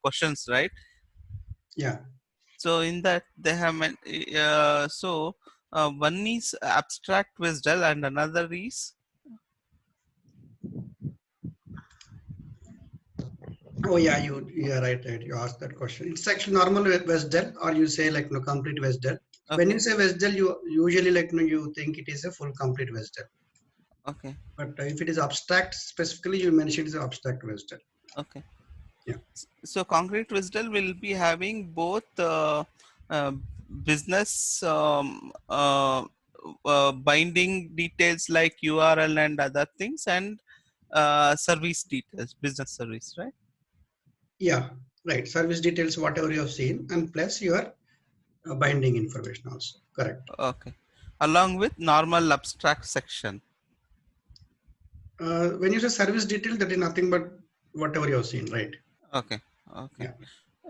questions, right? Yeah. So in that they have one is abstract WSDL and another is Oh yeah, you're right. You asked that question. It's actually normal WSDL, or you say like no complete WSDL. When you okay, say WSDL, you usually like no, you think it is a full complete WSDL. okay, But if it is abstract, specifically you mentioned it is abstract WSDL. okay. Yeah. So concrete WSDL will be having both uh, business binding details like URL and other things, and service details, business service, right? Yeah. Right. Service details, whatever you have seen, and plus your binding information also. Correct. Okay. Along with normal abstract section. When you say service detail, that is nothing but whatever you have seen, right? Okay. Okay. Yeah.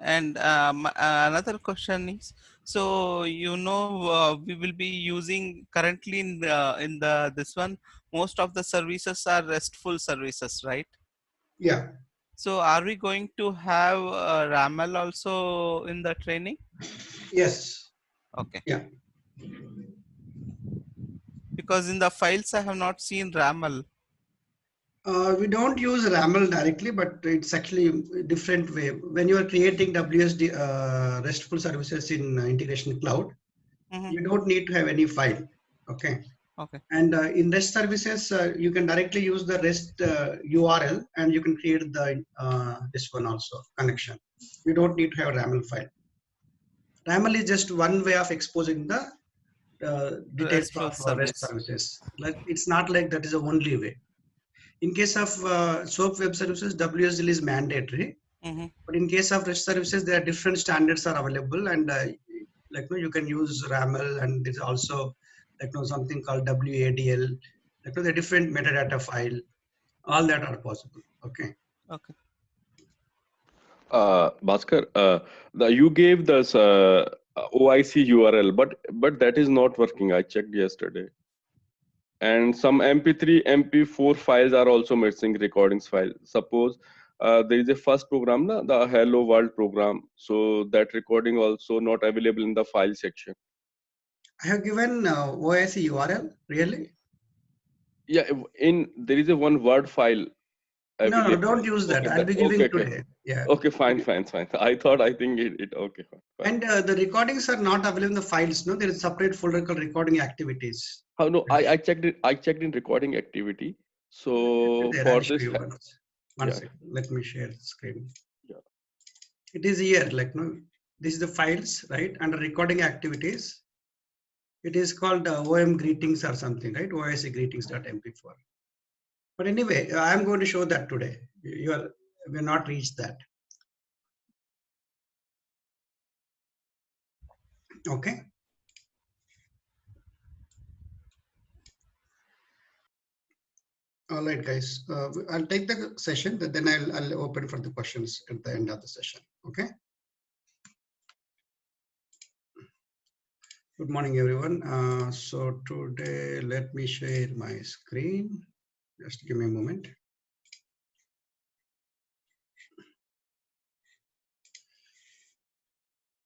And another question is, so we will be using currently in the this one, most of the services are RESTful services, right? Yeah. So are we going to have RAML also in the training? Yes. Okay. Yeah. Because in the files I have not seen RAML. We don't use RAML directly, but it's actually a different way. When you are creating WSD RESTful services in integration cloud, Mm-hmm. you don't need to have any file. Okay. Okay. And in REST services, you can directly use the REST URL, and you can create the this one also connection. You don't need to have a RAML file. RAML is just one way of exposing the details RESTful of REST service. services. Like it's not like that is the only way. In case of SOAP web services, WSL is mandatory. Mm-hmm. But in case of REST services, there are different standards are available, and you can use RAML, and there's also something called WADL. The different metadata file, all that are possible. Okay. Okay. Bhaskar, you gave this OIC URL, but that is not working. I checked yesterday, and some MP3, MP4 files are also missing. Recordings file. Suppose there is a first program, the Hello World program. So that recording also not available in the file section. I have given OIC URL. Really? Yeah, there is a one Word file No, available. don't use that. Okay, I'll that be okay, giving okay, today. Yeah. okay, fine, Okay. fine, fine. I think it okay, fine, fine. And the recordings are not available in the files. No, there is a separate folder called recording activities. How no? I checked it. I checked in recording activity. So There, for I'll show this, you once. One yeah, second. Let me share the screen. yeah. It is here, no, this is the files, right? Under recording activities, it is called OM greetings or something, right? OIC greetings.mp4. But anyway, I'm going to show that today. We have not reached that. Okay. All right, guys. I'll take the session, then I'll open for the questions at the end of the session. Okay. Good morning, everyone. So today, let me share my screen. Just give me a moment.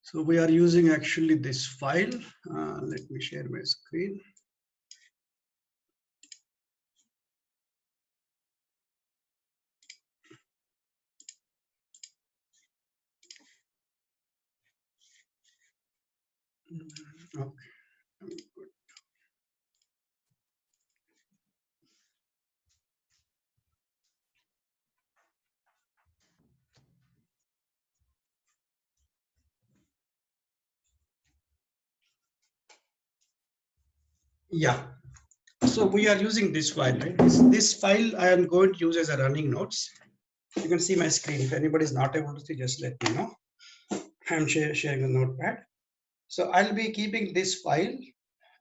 So we are using actually this file. Let me share my screen. Okay. Yeah. So we are using this file, right? This file I am going to use as a running notes. You can see my screen. If anybody is not able to see, just let me know. I'm sharing a notepad. So I'll be keeping this file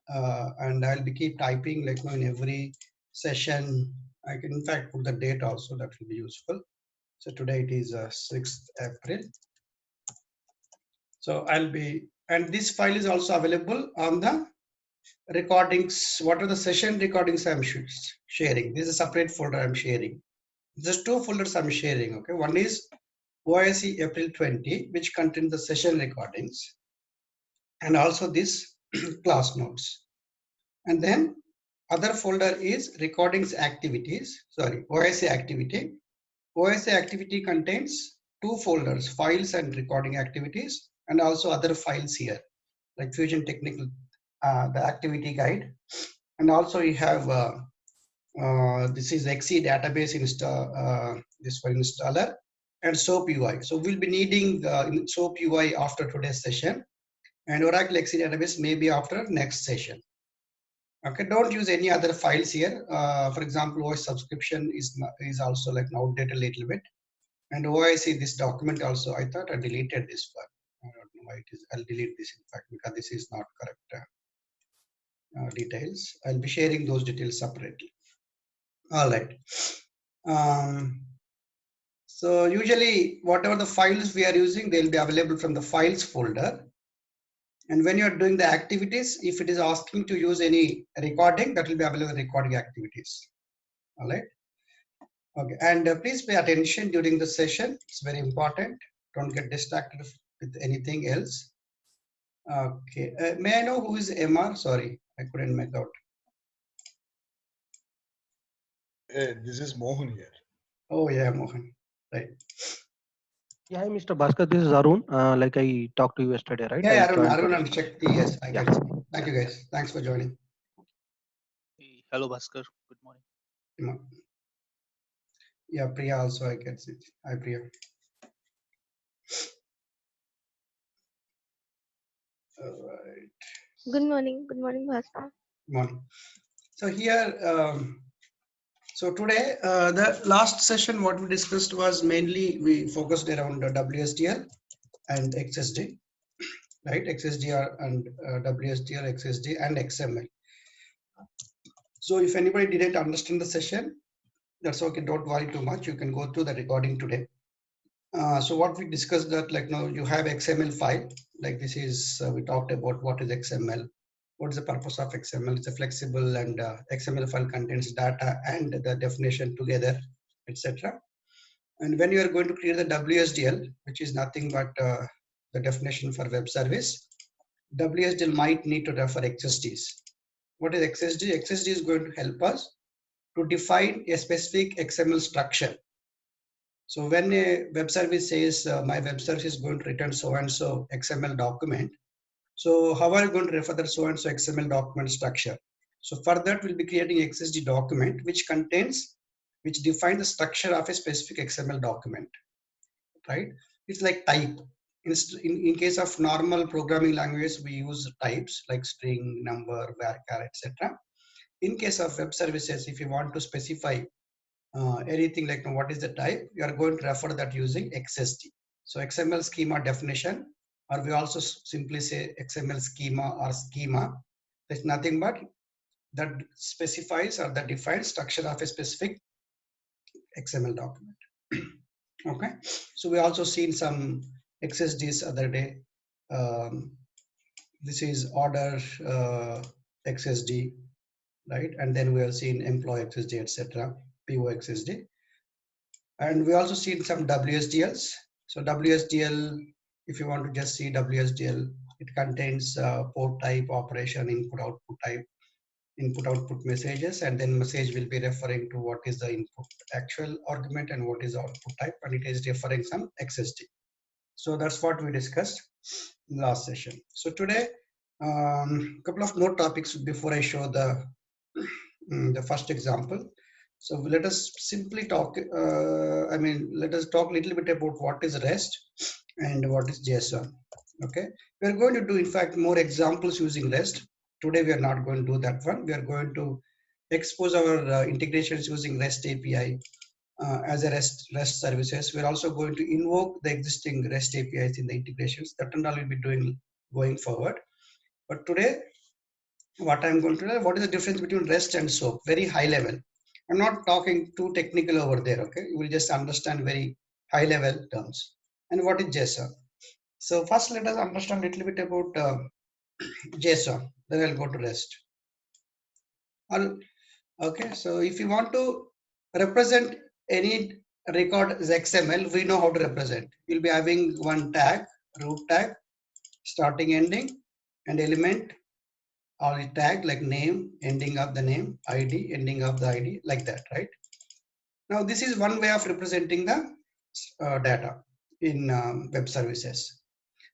and I'll be keep typing in every session. I can in fact put the date also, that will be useful. So today it is 6th April. So and this file is also available on the recordings. What are the session recordings I'm sharing? This is a separate folder I'm sharing. Just two folders I'm sharing. Okay, one is OIC April 20, which contains the session recordings, and also this class notes. And then other folder is recordings activities, sorry, OIC activity. OIC activity contains two folders, files and recording activities, and also other files here, like Fusion Technical, the activity guide. And also we have, this is XE database install, this for installer, and SOAP UI. So we'll be needing SOAP UI after today's session, and Oracle XE database maybe after next session. Okay, don't use any other files here. For example, OIC subscription is also like outdated a little bit. And OIC, this document also, I thought I deleted this one. I don't know why it is. I'll delete this in fact, because this is not correct details. I'll be sharing those details separately. All right. So usually whatever the files we are using, they'll be available from the files folder. And when you're doing the activities, if it is asking to use any recording, that will be available in recording activities. All right. Okay. And please pay attention during the session. It's very important. Don't get distracted with anything else. Okay. May I know who is MR? Sorry, I couldn't make out. This is Mohan here. Oh yeah, Mohan. Right. Yeah, hi, Mr. Bhaskar. This is Arun. Like I talked to you yesterday, right? Yeah, I Arun joined and Shakti. Yes, I Yeah. got it. Thank you guys. Thanks for joining. Hey, hello, Bhaskar. Good morning. Yeah, Priya also I get it. Hi, Priya. All right. Good morning, Bhaskar. Morning. So here, so today, the last session, what we discussed was mainly we focused around WSDL and XSD, right? XSDR and WSDL, XSD and XML. So if anybody didn't understand the session, that's okay. Don't worry too much. You can go through the recording today. So what we discussed that like now you have XML file, like this is, we talked about what is XML. What is the purpose of XML? It's a flexible and XML file contains data and the definition together, etc. And when you are going to create the WSDL, which is nothing but the definition for web service, WSDL might need to refer XSDs. What is XSD? XSD is going to help us to define a specific XML structure. So when a web service says my web service is going to return so-and-so XML document, so how are you going to refer that so-and-so XML document structure? So for that, we'll be creating XSD document, which defines the structure of a specific XML document, right? It's like type. In case of normal programming language, we use types like string, number, varchar, etc. In case of web services, if you want to specify anything like what is the type, you are going to refer that using XSD. So XML schema definition, or we also simply say XML schema or schema. There's nothing but that specifies or that defines structure of a specific XML document. Okay. So we also seen some XSDs other day. This is order XSD, right? And then we have seen employee XSD, etc. PO XSD. And we also seen some WSDLs. So WSDL, if you want to just see WSDL, it contains port type, operation, input output type, input output messages, and then message will be referring to what is the input actual argument and what is the output type, and it is referring some XSD. So that's what we discussed in the last session. So today, couple of more topics before I show the first example. So let us simply talk, let us talk a little bit about what is REST and what is JSON. Okay, we are going to do in fact more examples using REST. Today we are not going to do that one. We are going to expose our integrations using REST API as a REST services. We're also going to invoke the existing REST APIs in the integrations. That and all we'll be doing going forward. But today, what I'm going to do, what is the difference between REST and SOAP? Very high level. I'm not talking too technical over there, okay? You will just understand very high level terms. And what is JSON? So first let us understand a little bit about JSON, then I'll go to REST. Okay, so if you want to represent any record is XML, we know how to represent. You'll be having one tag, root tag, starting, ending, and element or a tag like name, ending of the name, ID, ending of the ID, like that, right? Now, this is one way of representing the data in web services.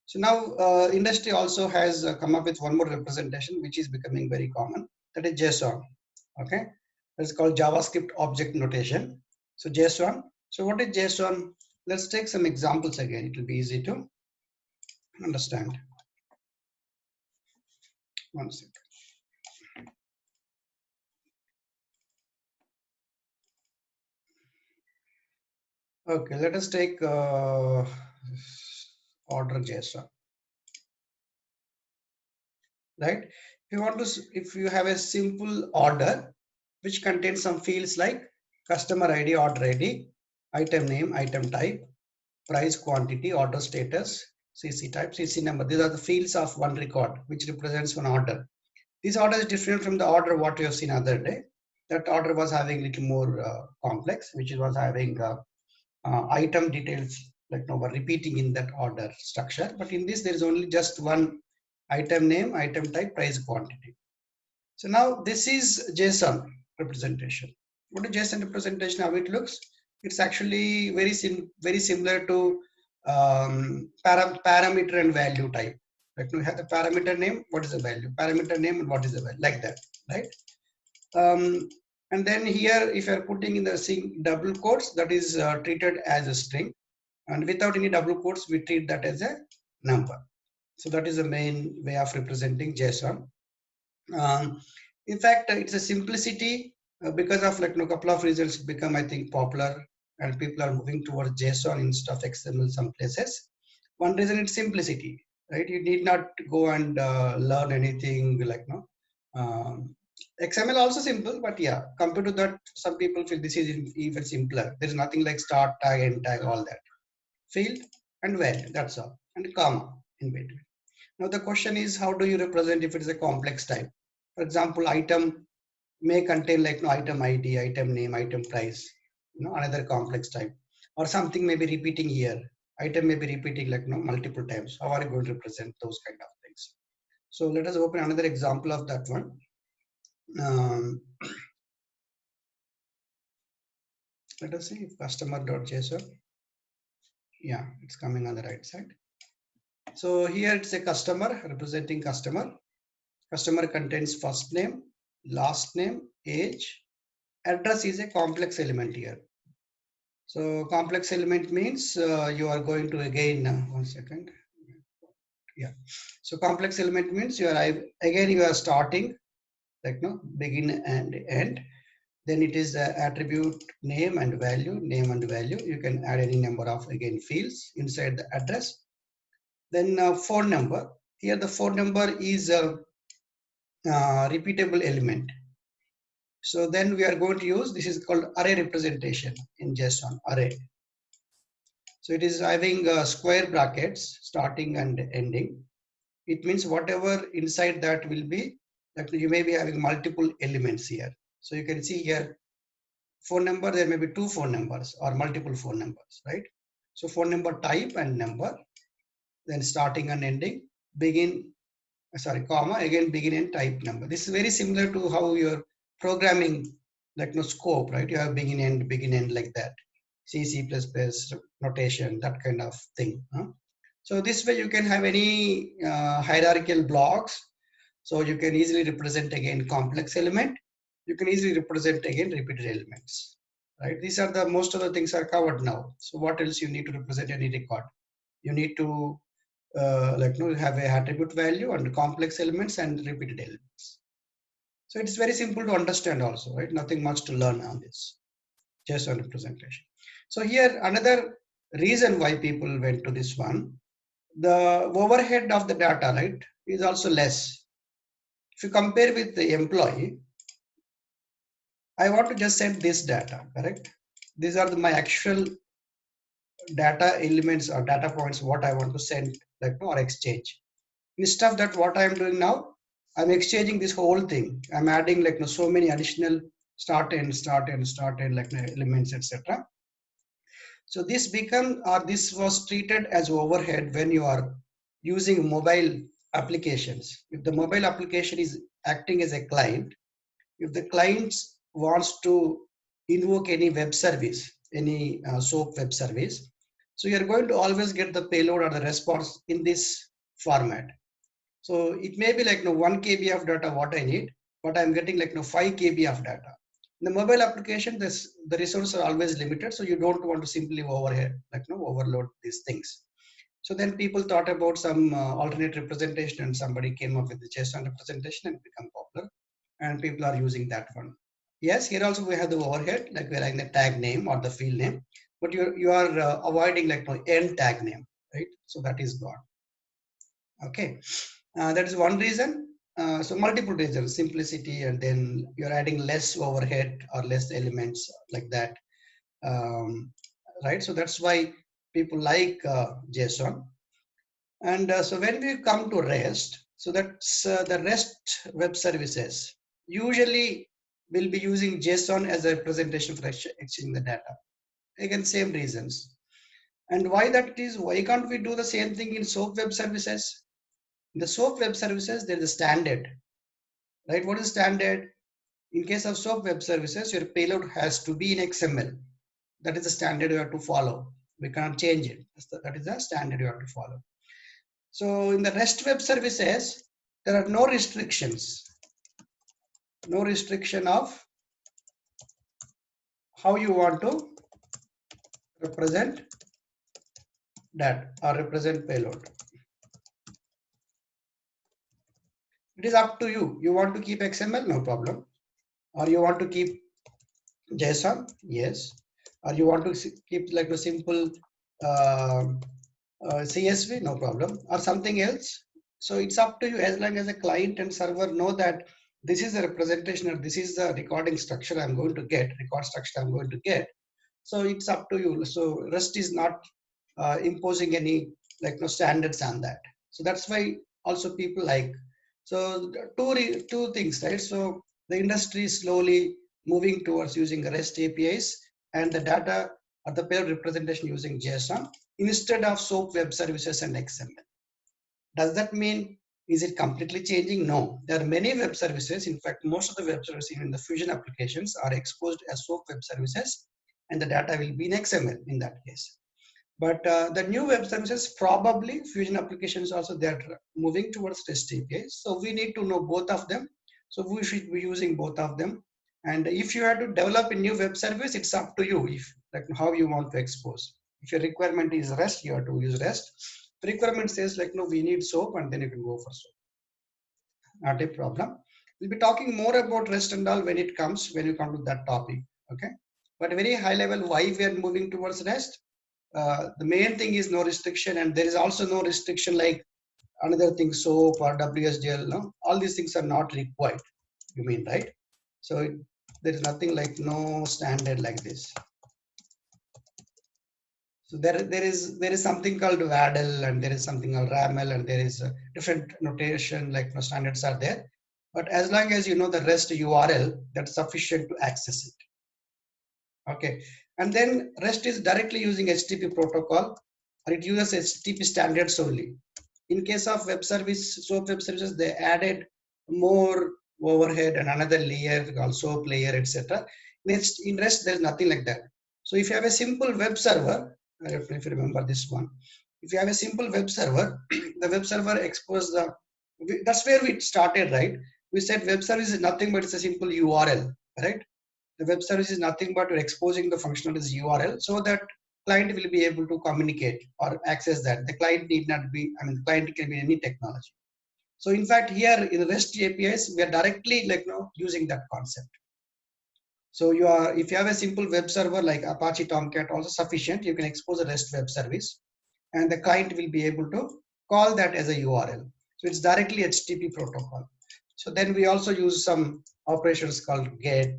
So now industry also has come up with one more representation, which is becoming very common. That is JSON. Okay, it's called JavaScript Object Notation. So JSON. So what is JSON? Let's take some examples again. It will be easy to understand. One second. Okay, let us take order JSON. Right? If you have a simple order which contains some fields like customer ID, order ID, item name, item type, price, quantity, order status, CC type, CC number. These are the fields of one record which represents one order. This order is different from the order what you have seen other day. That order was having little more complex, which was having item details like were repeating in that order structure. But in this, there is only just one item name, item type, price, quantity. So now this is JSON representation. What is JSON representation? How it looks? It's actually very similar to parameter and value type. Like we have the parameter name, what is the value? Parameter name and what is the value? Like that, right? And then here, if you are putting in the double quotes, that is treated as a string, and without any double quotes, we treat that as a number. So that is the main way of representing JSON. In fact, it's a simplicity because of like a couple of reasons become, I think, popular, and people are moving towards JSON instead of XML some places. One reason is simplicity, right? You need not go and learn anything like XML also simple, but yeah, compared to that, some people feel this is even simpler. There is nothing like start tag, end tag, all that. Field and value, that's all, and comma in between. Now the question is, how do you represent if it is a complex type? For example, item may contain like item ID, item name, item price, another complex type, or something may be repeating here. Item may be repeating like multiple times. How are you going to represent those kind of things? So let us open another example of that one. Let us see if customer.json. Yeah, it's coming on the right side. So here it's a customer representing customer. Customer contains first name, last name, age. Address is a complex element here. So complex element means you are going to again, one second. Yeah. So complex element means you are starting like begin and end. Then it is the attribute name and value, You can add any number of again fields inside the address. Then phone number. Here the phone number is a repeatable element. So then we are going to use, this is called array representation in JSON, array. So it is having square brackets starting and ending. It means whatever inside that will be, that you may be having multiple elements here. So you can see here, phone number, there may be two phone numbers or multiple phone numbers, right? So phone number type and number, then starting and ending, comma, again begin and type number. This is very similar to how you're programming like scope, right? You have begin end like that. C++ notation, that kind of thing. So this way you can have any hierarchical blocks. So you can easily represent again complex element. You can easily represent again repeated elements, right? These are the most of the things are covered now. So what else you need to represent any record? You need to have a attribute value and complex elements and repeated elements. So it's very simple to understand also, right? Nothing much to learn on this JSON representation. So here another reason why people went to this one, the overhead of the data, right, is also less. If you compare with the employee, I want to just send this data, correct? These are my actual data elements or data points, what I want to send or exchange. Instead of that, what I am doing now, I'm exchanging this whole thing. I'm adding so many additional start end elements, etc. So this this was treated as overhead when you are using mobile applications. If the mobile application is acting as a client, if the client wants to invoke any web service, any SOAP web service, so you're going to always get the payload or the response in this format. So it may be like 1 KB of data what I need, but I'm getting like 5 KB of data. In the mobile application, the resources are always limited, so you don't want to simply overload these things. So then people thought about some alternate representation, and somebody came up with the JSON representation and become popular, and people are using that one. Yes, here also we have the overhead, like we're writing the tag name or the field name, but you are avoiding like end tag name, right? So that is gone. Okay, that is one reason. So multiple reasons, simplicity, and then you're adding less overhead or less elements like that, right? So that's why people like JSON. And so when we come to REST, so that's the REST web services usually will be using JSON as a representation for exchanging the data. Again, same reasons. And why that is, why can't we do the same thing in SOAP web services? In the SOAP web services, there is a standard, right? What is standard? In case of SOAP web services, your payload has to be in XML. That is the standard you have to follow. We cannot change it. That is the standard you have to follow. So in the REST web services, there are no restrictions. No restriction of how you want to represent that or represent payload. It is up to you. You want to keep XML, no problem. Or you want to keep JSON, yes. Or you want to keep like a simple CSV, no problem. Or something else. So it's up to you, as long as the client and server know that this is a representation or this is the recording structure I'm going to get, record structure I'm going to get. So it's up to you. So REST is not imposing any standards on that. So that's why also people like. So two things, right? So the industry is slowly moving towards using REST APIs and the data or the payload representation using JSON instead of SOAP web services and XML. Does that mean, is it completely changing? No. There are many web services. In fact, most of the web services, even the Fusion applications, are exposed as SOAP web services, and the data will be in XML in that case. But the new web services, probably Fusion applications also, they're moving towards REST APIs. So we need to know both of them. So we should be using both of them. And if you have to develop a new web service, it's up to you, if how you want to expose. If your requirement is REST, you have to use REST. The requirement says no, we need SOAP, and then you can go for SOAP. Not a problem. We'll be talking more about REST and all when you come to that topic. Okay. But very high level, why we are moving towards REST? The main thing is no restriction, and there is also no restriction like another thing, SOAP or WSDL. No, all these things are not required. You mean, right? So there is nothing like no standard like this. So there is something called WADL, and there is something called RAML, and there is a different notation like no standards are there. But as long as you know the REST URL, that's sufficient to access it. Okay. And then REST is directly using HTTP protocol, or it uses HTTP standards only. In case of web service, SOAP web services, they added more overhead and another layer called SOAP layer, etc. In REST, there's nothing like that. So if you have a simple web server, if you remember this one, if you have a simple web server, the web server exposes that's where we started, right? We said web service is nothing but it's a simple URL, right? The web service is nothing but we're exposing the functionality URL so that client will be able to communicate or access that. The client need not be, the client can be any technology. So in fact, here in the REST APIs, we are directly using that concept. So if you have a simple web server like Apache Tomcat, also sufficient, you can expose a REST web service, and the client will be able to call that as a URL. So it's directly HTTP protocol. So then we also use some operations called GET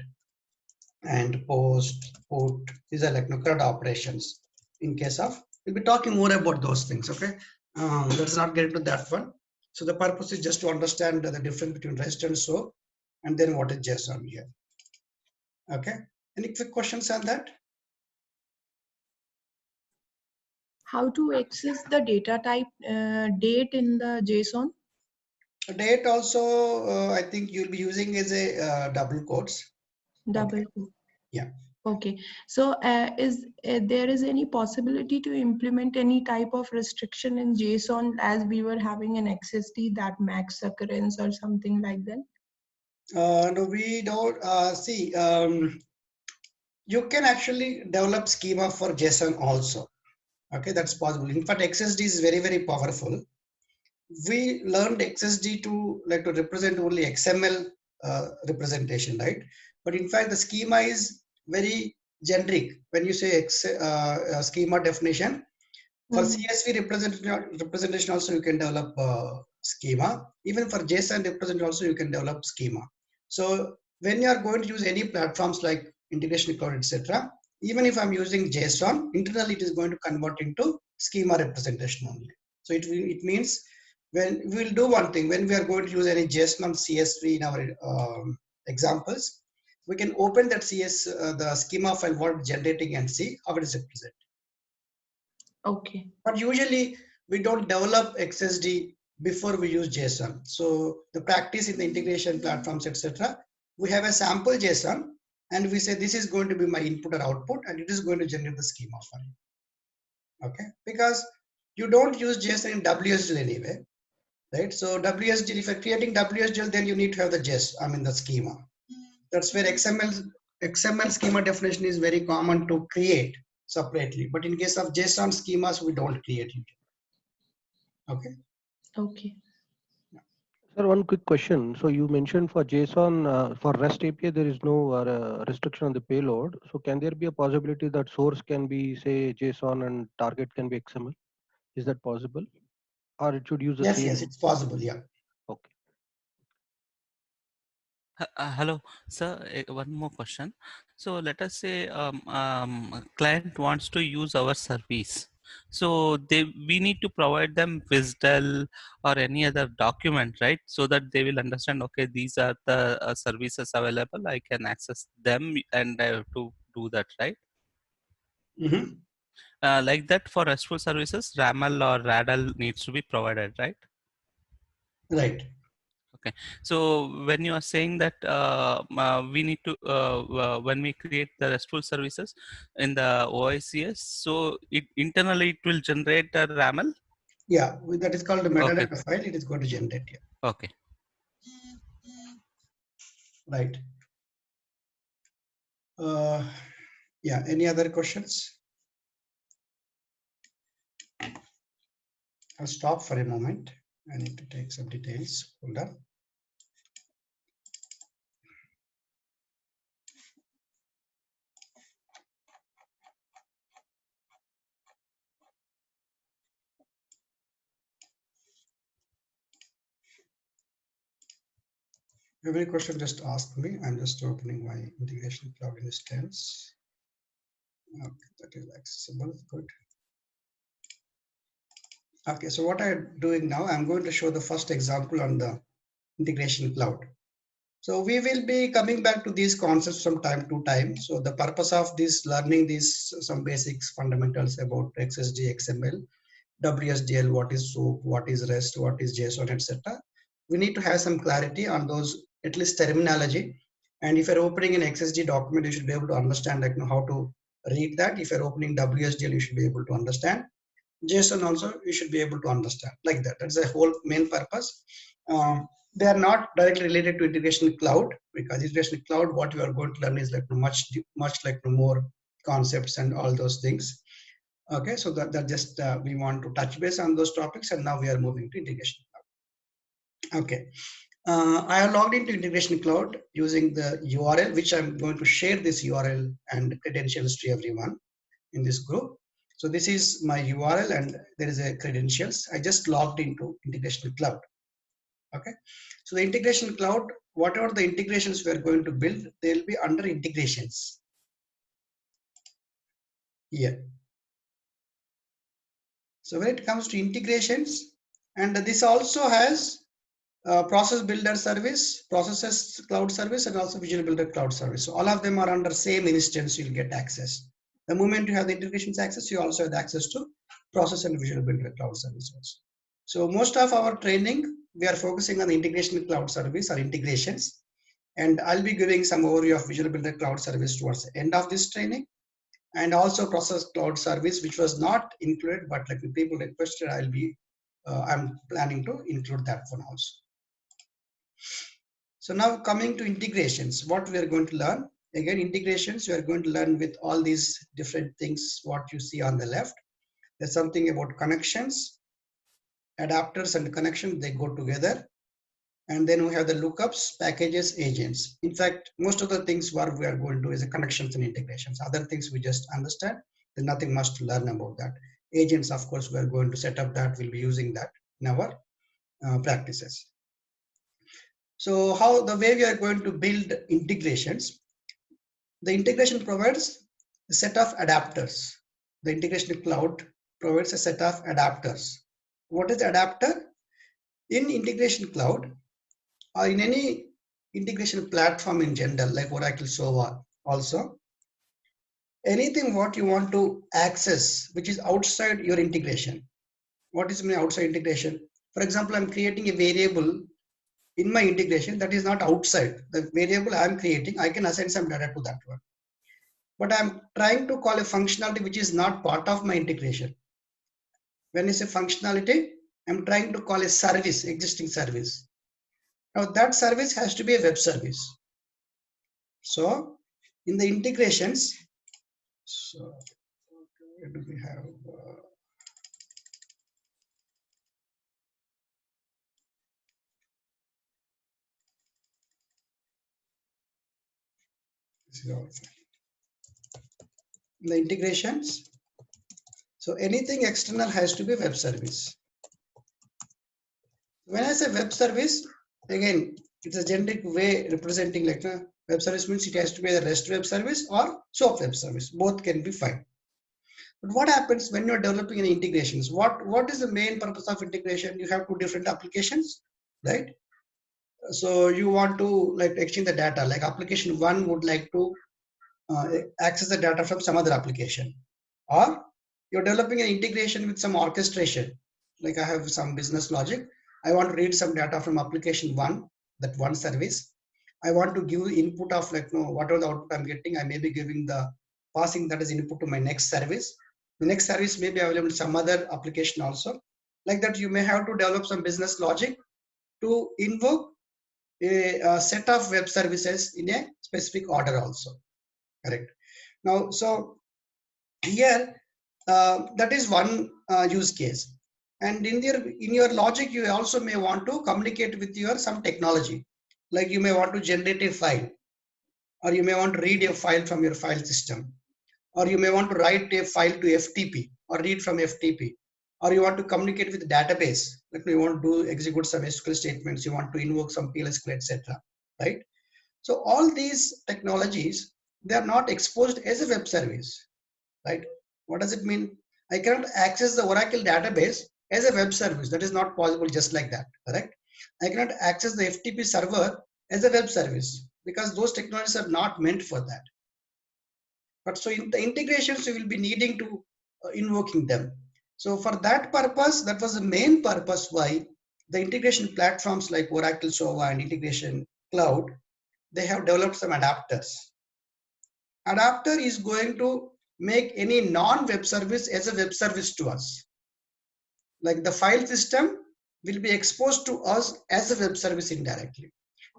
and POST, PUT. These are CRUD operations. In case of, we'll be talking more about those things. Okay, let's not get into that one. So the purpose is just to understand the difference between REST and SOAP, and then what is JSON here. Okay, any quick questions on that? how to access the data type date in the JSON? Date also, I think you'll be using as a double quotes. Double Okay. quote. Yeah. Okay. So there is any possibility to implement any type of restriction in JSON as we were having an XSD that max occurrence or something like that? No, we don't see. You can actually develop schema for JSON also. Okay, that's possible. In fact, XSD is very, very powerful. We learned XSD to represent only XML representation, right? But in fact, the schema is very generic. When you say schema definition, for CSV representation also you can develop schema. Even for JSON representation also you can develop schema. So when you are going to use any platforms like Integration Cloud, etc., even if I'm using JSON, internally it is going to convert into schema representation only. So it means when we will do one thing, when we are going to use any JSON CSV in our examples, we can open that the schema file what generating and see how it is represented. Okay. But usually we don't develop XSD before we use JSON. So the practice in the integration platforms, etc., we have a sample JSON and we say this is going to be my input or output and it is going to generate the schema file. Okay, because you don't use JSON in WSDL anyway, right? So WSDL, if you're creating WSDL, then you need to have the the schema. That's where XML schema definition is very common to create separately. But in case of JSON schemas, we don't create it. Okay. Okay. Sir, one quick question. So you mentioned for JSON, for REST API, there is no restriction on the payload. So can there be a possibility that source can be, say, JSON and target can be XML? Is that possible? Or it should use the Yes, same? yes, it's possible. Yeah. Okay. Hello, sir. One more question. So let us say a client wants to use our service. So we need to provide them WSDL or any other document, right? So that they will understand, okay, these are the services available. I can access them and I have to do that, right? Mm-hmm. Like that for RESTful services, RAML or RADL needs to be provided, right? Right. Okay, so when you are saying that we need to when we create the RESTful services in the OICS, so it internally it will generate a RAML. Yeah, that is called the Okay. metadata file. It is going to generate. Yeah. Okay. Right. Yeah. Any other questions? I'll stop for a moment. I need to take some details. Hold on. Every question just ask me. I'm just opening my integration cloud instance. Okay, that is accessible. Good. Okay, so what I'm doing now, I'm going to show the first example on the integration cloud. So we will be coming back to these concepts from time to time. So the purpose of this learning these some basics fundamentals about XSD, XML, WSDL, what is SOAP, what is REST, what is JSON, etc. We need to have some clarity on those, at least terminology. And if you're opening an XSD document, you should be able to understand how to read that. If you're opening WSDL, you should be able to understand. JSON also you should be able to understand like that. That's the whole main purpose. They are not directly related to integration cloud, because integration cloud, what you are going to learn is much more concepts and all those things. Okay, so that just we want to touch base on those topics, and now we are moving to integration cloud. Okay, I have logged into integration cloud using the URL, which I'm going to share this URL and credentials to everyone in this group. So this is my URL and there is a credentials. I just logged into integration cloud. Okay, so the integration cloud, whatever the integrations we are going to build, they will be under integrations here. So when it comes to integrations, and this also has process builder service, processes cloud service, and also visual builder cloud service. So all of them are under same instance, you'll get access. The moment you have the integrations access, you also have the access to process and Visual Builder Cloud Services. So most of our training, we are focusing on the integration cloud service or integrations. And I'll be giving some overview of Visual Builder Cloud Service towards the end of this training. And also Process Cloud Service, which was not included, but like the people requested, I'm planning to include that one also. So now coming to integrations, what we are going to learn. Again, integrations, you are going to learn with all these different things, what you see on the left. There's something about connections, adapters and connection, they go together. And then we have the lookups, packages, agents. In fact, most of the things what we are going to do is the connections and integrations. Other things we just understand. There's nothing much to learn about that. Agents, of course, we are going to set up that. We'll be using that in our practices. So how the way we are going to build integrations, the integration provides a set of adapters. The integration cloud provides a set of adapters. What is the adapter? In integration cloud or in any integration platform in general, like Oracle SOA also, anything what you want to access, which is outside your integration. What is my outside integration? For example, I'm creating a variable in my integration that is not outside. The variable I'm creating, I can assign some data to that one. But I'm trying to call a functionality which is not part of my integration. When I say functionality, I'm trying to call a service, existing service. Now that service has to be a web service. So in the integrations, so where do we have? The integrations. So anything external has to be web service. When I say web service, again, it's a generic way representing like a web service means it has to be a REST web service or SOAP web service. Both can be fine. But what happens when you're developing an integrations? What is the main purpose of integration? You have two different applications, right? So you want to like exchange the data, like application one would like to access the data from some other application, or you're developing an integration with some orchestration. Like I have some business logic. I want to read some data from application one, that one service. I want to give input of like, whatever the output I'm getting, I may be giving the passing that as input to my next service. The next service may be available in some other application also. Like that, you may have to develop some business logic to invoke a set of web services in a specific order also. Correct. Now, so here, that is one use case. And in your logic, you also may want to communicate with your some technology. Like you may want to generate a file, or you may want to read a file from your file system, or you may want to write a file to FTP or read from FTP, or you want to communicate with the database. Like you want to execute some SQL statements, you want to invoke some PLSQL, etc. Right? So all these technologies, they are not exposed as a web service. Right? What does it mean? I cannot access the Oracle database as a web service. That is not possible just like that. Correct? I cannot access the FTP server as a web service because those technologies are not meant for that. But so in the integrations, you will be needing to invoking them. So for that purpose, that was the main purpose why the integration platforms like Oracle SOA and Integration Cloud, they have developed some adapters. Adapter is going to make any non-web service as a web service to us. Like the file system will be exposed to us as a web service indirectly.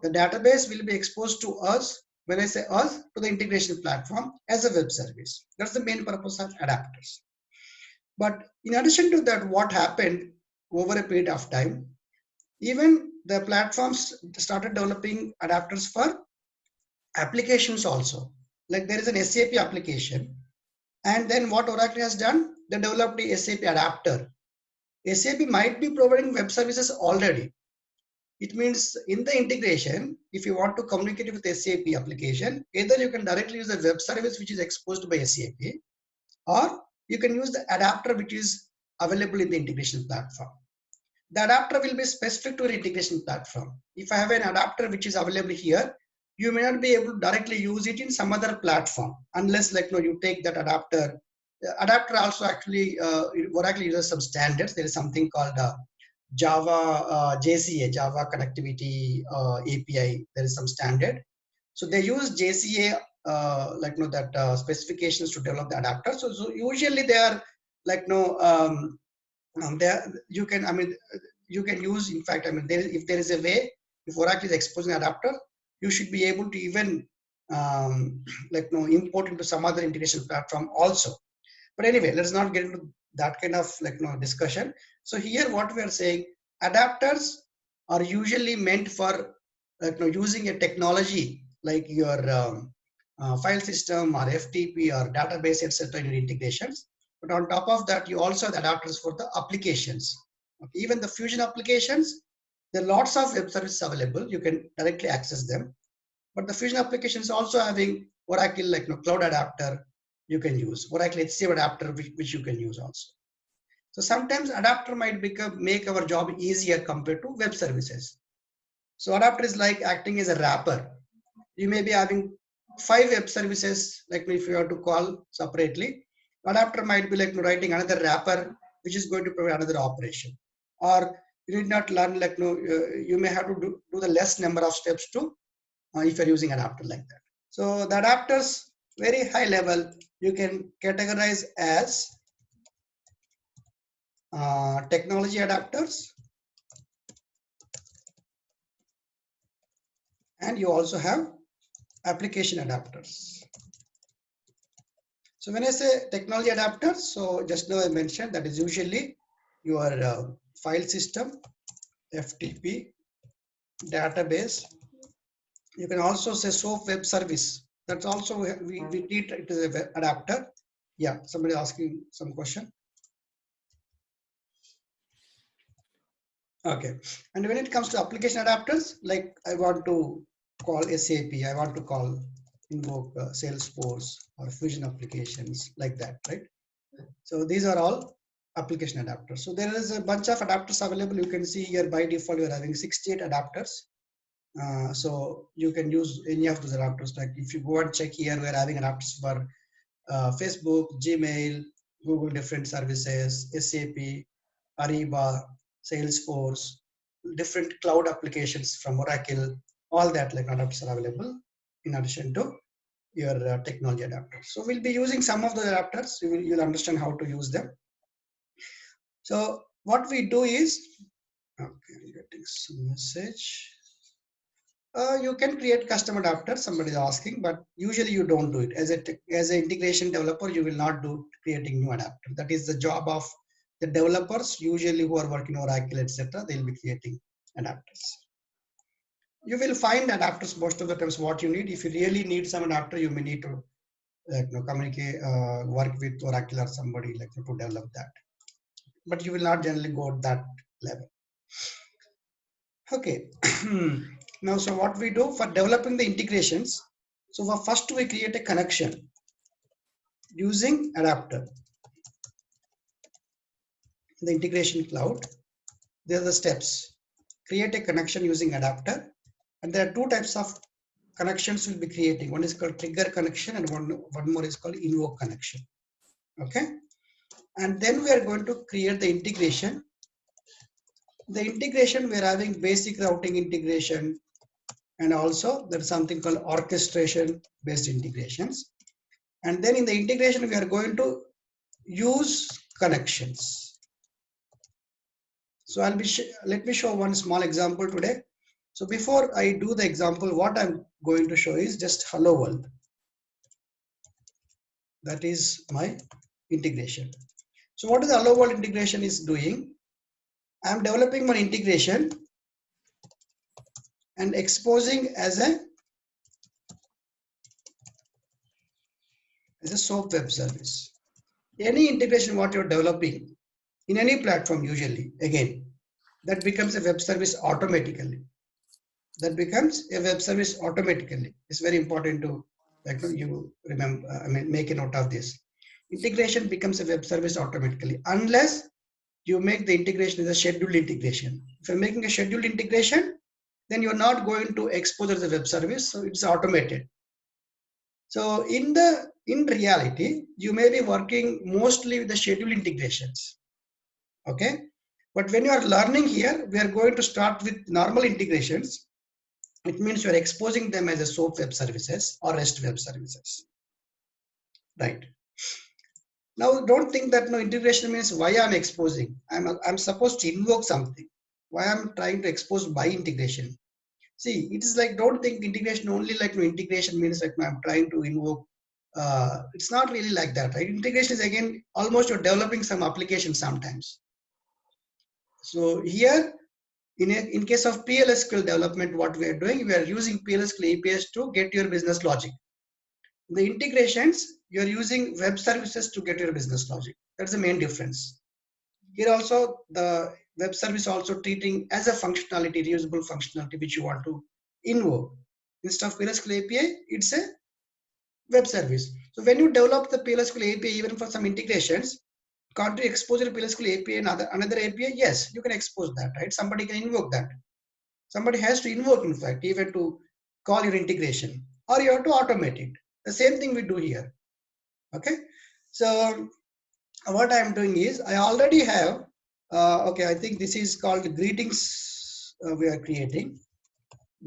The database will be exposed to us, when I say us, to the integration platform as a web service. That's the main purpose of adapters. But in addition to that, what happened over a period of time, even the platforms started developing adapters for applications also. Like there is an SAP application. And then what Oracle has done, they developed a SAP adapter. SAP might be providing web services already. It means in the integration, if you want to communicate with SAP application, either you can directly use a web service which is exposed by SAP, or you can use the adapter which is available in the integration platform. The adapter will be specific to an integration platform. If I have an adapter which is available here, you may not be able to directly use it in some other platform unless you take that adapter. The adapter also actually Oracle uses some standards. There is something called Java JCA, Java Connectivity API. There is some standard. So they use JCA specifications to develop the adapter. So usually they are you can use, in fact, if there is a way, if Oracle is exposing adapter, you should be able to even import into some other integration platform also. But anyway, let's not get into that kind of discussion. So here what we are saying, adapters are usually meant for using a technology like your file system or FTP or database, etc. in your integrations. But on top of that, you also have adapters for the applications. Okay. Even the Fusion applications, there are lots of web services available. You can directly access them. But the Fusion applications also having Oracle Cloud Adapter you can use, Oracle HCM Adapter which you can use also. So sometimes adapter might make our job easier compared to web services. So adapter is like acting as a wrapper. You may be having 5 web services, if you have to call separately. Adapter might be writing another wrapper which is going to provide another operation. Or you need not learn you may have to do the less number of steps to if you're using adapter like that. So the adapters, very high level, you can categorize as technology adapters, and you also have application adapters. So when I say technology adapters, so just now I mentioned that is usually your file system, FTP, database. You can also say SOAP web service. That's also we treat it as an adapter. Yeah, somebody asking some question. Okay, and when it comes to application adapters, like I want to call SAP, I want to call invoke Salesforce or Fusion applications like that, right? So these are all application adapters. So there is a bunch of adapters available. You can see here by default you're having 68 adapters. So you can use any of those adapters. Like if you go and check here, we're having adapters for Facebook, Gmail, Google different services, SAP, Ariba, Salesforce, different cloud applications from Oracle, all that adapters are available in addition to your technology adapters. So we'll be using some of the adapters. You'll understand how to use them. So what we do is, okay, I'm getting some message. You can create custom adapters, somebody is asking, but usually you don't do it. As an integration developer, you will not do creating new adapter. That is the job of the developers, usually who are working Oracle, etc. They'll be creating adapters. You will find adapters most of the times what you need. If you really need some adapter, you may need to communicate, work with Oracle or somebody to develop that. But you will not generally go at that level. Okay. Now, so what we do for developing the integrations, so first we create a connection using adapter. The integration cloud, there are the steps. Create a connection using adapter, and there are 2 types of connections we'll be creating. One is called trigger connection and one more is called invoke connection. Okay, and then we are going to create the integration. The integration, we're having basic routing integration, and also there's something called orchestration based integrations. And then in the integration, we are going to use connections. So let me show one small example today. So before I do the example, what I'm going to show is just hello world. That is my integration. So what is the hello world integration is doing? I'm developing my integration and exposing as a SOAP web service. Any integration what you're developing in any platform, usually, again, that becomes a web service automatically. That becomes a web service automatically. It's very important to you remember, make a note of this. Integration becomes a web service automatically, unless you make the integration as a scheduled integration. If you're making a scheduled integration, then you're not going to expose as a web service, so it's automated. So in reality, you may be working mostly with the schedule integrations, okay? But when you are learning here, we are going to start with normal integrations. It means you are exposing them as a SOAP web services or REST web services, right? Now, don't think that no integration means why I'm exposing. I'm supposed to invoke something. Why I'm trying to expose by integration. See, it is like, don't think integration only like no integration means like no, I'm trying to invoke. It's not really like that, right? Integration is again almost you're developing some application sometimes. So here, in case of PLSQL development, what we are doing, we are using PLSQL APIs to get your business logic. The integrations, you're using web services to get your business logic. That's the main difference. Here also, the web service also treating as a functionality, reusable functionality, which you want to invoke. Instead of PLSQL API, it's a web service. So when you develop the PLSQL API, even for some integrations, can't you expose your PLSQL API and another API? Yes, you can expose that, right? Somebody can invoke that. Somebody has to invoke, in fact, even to call your integration, or you have to automate it. The same thing we do here. Okay, so what I'm doing is I already have okay, I think this is called greetings. We are creating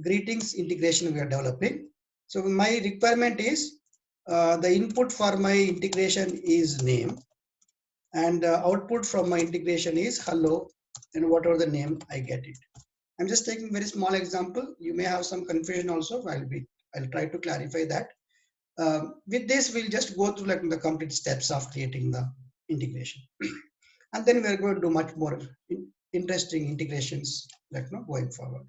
greetings integration we are developing. So my requirement is the input for my integration is name, and output from my integration is hello, and whatever the name I get it. I'm just taking very small example. You may have some confusion also. I'll try to clarify that. With this, we'll just go through like the complete steps of creating the integration, and then we're going to do much more interesting integrations like going forward.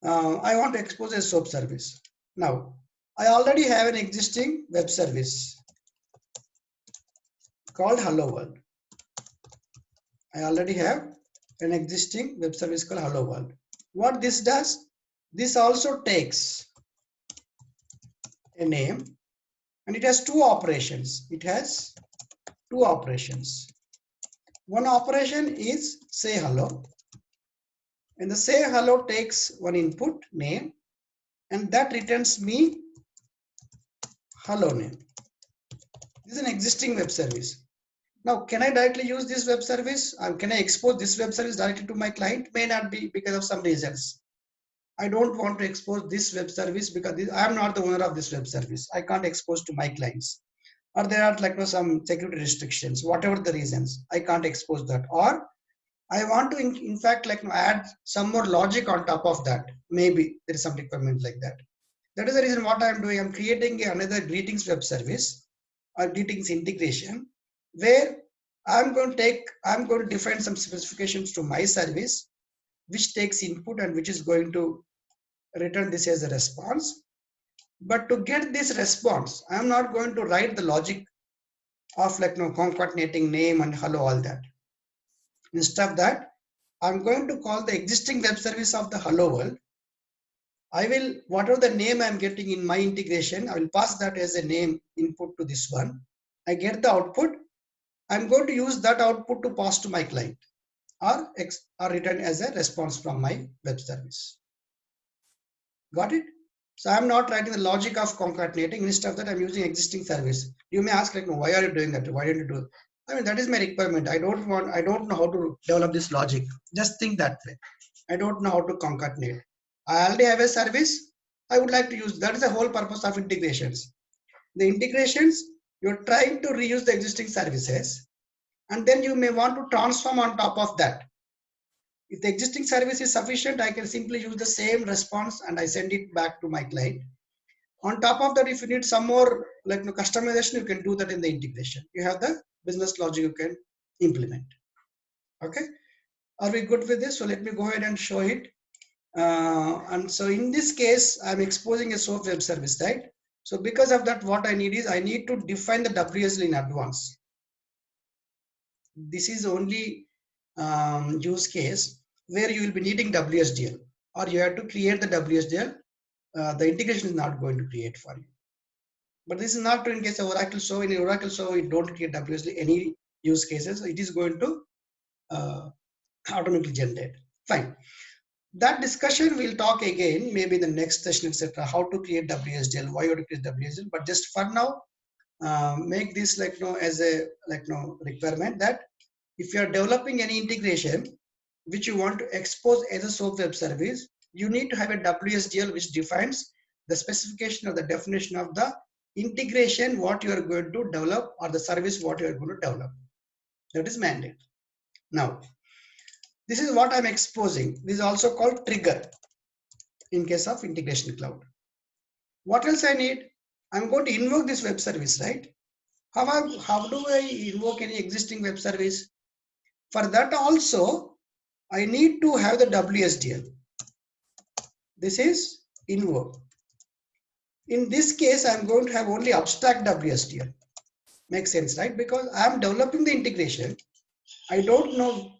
I want to expose a SOAP service. Now, I already have an existing web service called Hello World. I already have an existing web service called Hello World. What this does, this also takes a name, and it has two operations. It has two operations. One operation is say hello, and the say hello takes one input name, and that returns me hello name. This is an existing web service. Now, can I directly use this web service? Can I expose this web service directly to my client? May not be because of some reasons. I don't want to expose this web service because I am not the owner of this web service. I can't expose to my clients. Or there are like some security restrictions, whatever the reasons, I can't expose that. Or I want to in fact like add some more logic on top of that. Maybe there is some requirement like that. That is the reason what I'm doing. I'm creating another greetings web service or greetings integration, where I'm going to define some specifications to my service, which takes input and which is going to return this as a response. But to get this response, I'm not going to write the logic of like concatenating name and hello, all that. Instead of that, I'm going to call the existing web service of the Hello World. I will, whatever the name I'm getting in my integration, I will pass that as a name input to this one. I get the output. I'm going to use that output to pass to my client or return as a response from my web service. Got it? So I'm not writing the logic of concatenating. Instead of that, I'm using existing service. You may ask like, no, why are you doing that? Why don't you do it? I mean, that is my requirement. I don't know how to develop this logic. Just think that way. I don't know how to concatenate. I already have a service. I would like to use, that is the whole purpose of integrations. The integrations, you're trying to reuse the existing services, and then you may want to transform on top of that. If the existing service is sufficient, I can simply use the same response and I send it back to my client. On top of that, if you need some more like customization, you can do that in the integration. You have the business logic you can implement. Okay, are we good with this? So let me go ahead and show it. And so in this case, I'm exposing a SOAP web service, right? So because of that, what I need is I need to define the WSDL in advance. This is only use case where you will be needing WSDL, or you have to create the WSDL. The integration is not going to create for you. But this is not true in case of Oracle. So in Oracle, so you don't create WSDL any use cases. So it is going to automatically generate. Fine. That discussion we'll talk again, maybe in the next session, etc. How to create WSDL, why you to create WSDL. But just for now, make this as a requirement that if you are developing any integration which you want to expose as a SOAP web service, you need to have a WSDL which defines the specification of the definition of the integration what you are going to develop or the service what you are going to develop. That is mandate. Now, this is what I'm exposing. This is also called trigger in case of integration cloud. What else I need? I'm going to invoke this web service, right? How do I invoke any existing web service? For that also, I need to have the WSDL. This is invoke. In this case, I'm going to have only abstract WSDL. Makes sense, right? Because I'm developing the integration. I don't know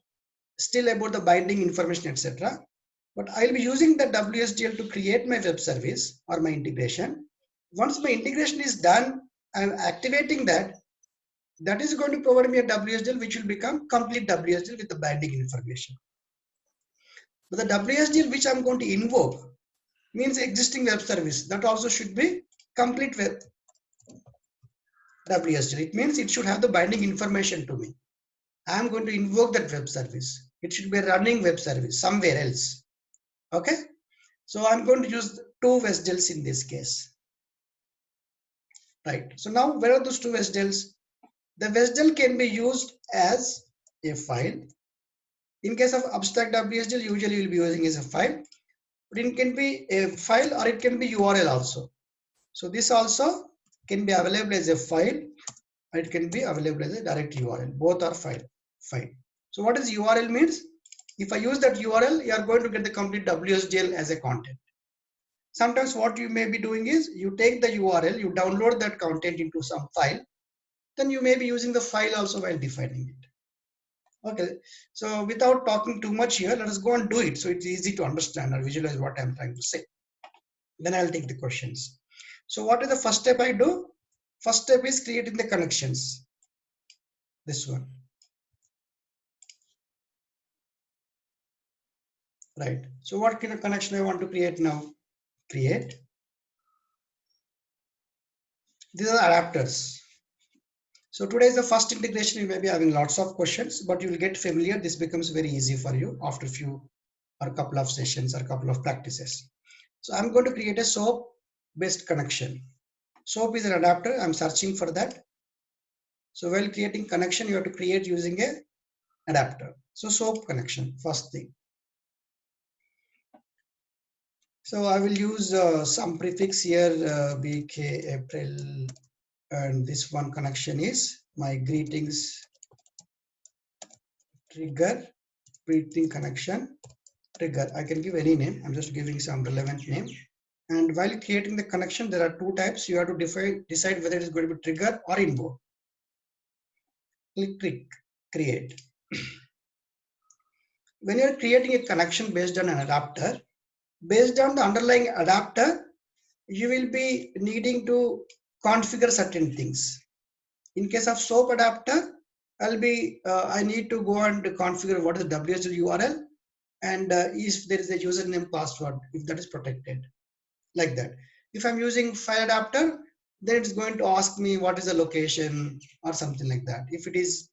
still about the binding information, etc. But I'll be using the WSDL to create my web service or my integration. Once my integration is done, I'm activating that. That is going to provide me a WSDL which will become complete WSDL with the binding information. But the WSDL which I'm going to invoke means existing web service. That also should be complete web WSDL. It means it should have the binding information to me. I'm going to invoke that web service. It should be a running web service somewhere else. Okay. So I'm going to use two WSDLs in this case. Right. So now where are those two WSDLs? The WSDL can be used as a file. In case of abstract WSDL, usually you'll be using as a file. But it can be a file or it can be URL also. So this also can be available as a file. It can be available as a direct URL. Both are fine. So what is URL means? If I use that URL, you are going to get the complete WSDL as a content. Sometimes what you may be doing is you take the URL, you download that content into some file, then you may be using the file also while defining it. Okay, so without talking too much here, let us go and do it. So it's easy to understand or visualize what I'm trying to say. Then I'll take the questions. So what is the first step I do? First step is creating the connections. This one. Right. So what kind of connection I want to create now? Create. These are adapters. So today is the first integration. You may be having lots of questions, but you will get familiar. This becomes very easy for you after a few or a couple of sessions or a couple of practices. So I'm going to create a SOAP based connection. SOAP is an adapter. I'm searching for that. So while creating connection, you have to create using a adapter. So SOAP connection, first thing. So I will use some prefix here, BK, April, and this one connection is my greetings trigger, greeting connection trigger. I can give any name. I'm just giving some relevant name. And while creating the connection, there are two types. You have to decide whether it is going to be trigger or invoke. Click create. When you are creating a connection based on an adapter, based on the underlying adapter, you will be needing to configure certain things. In case of SOAP adapter, I need to go and configure what is the WSDL URL and if there is a username password, if that is protected, like that. If I'm using file adapter, then it's going to ask me what is the location or something like that. If it is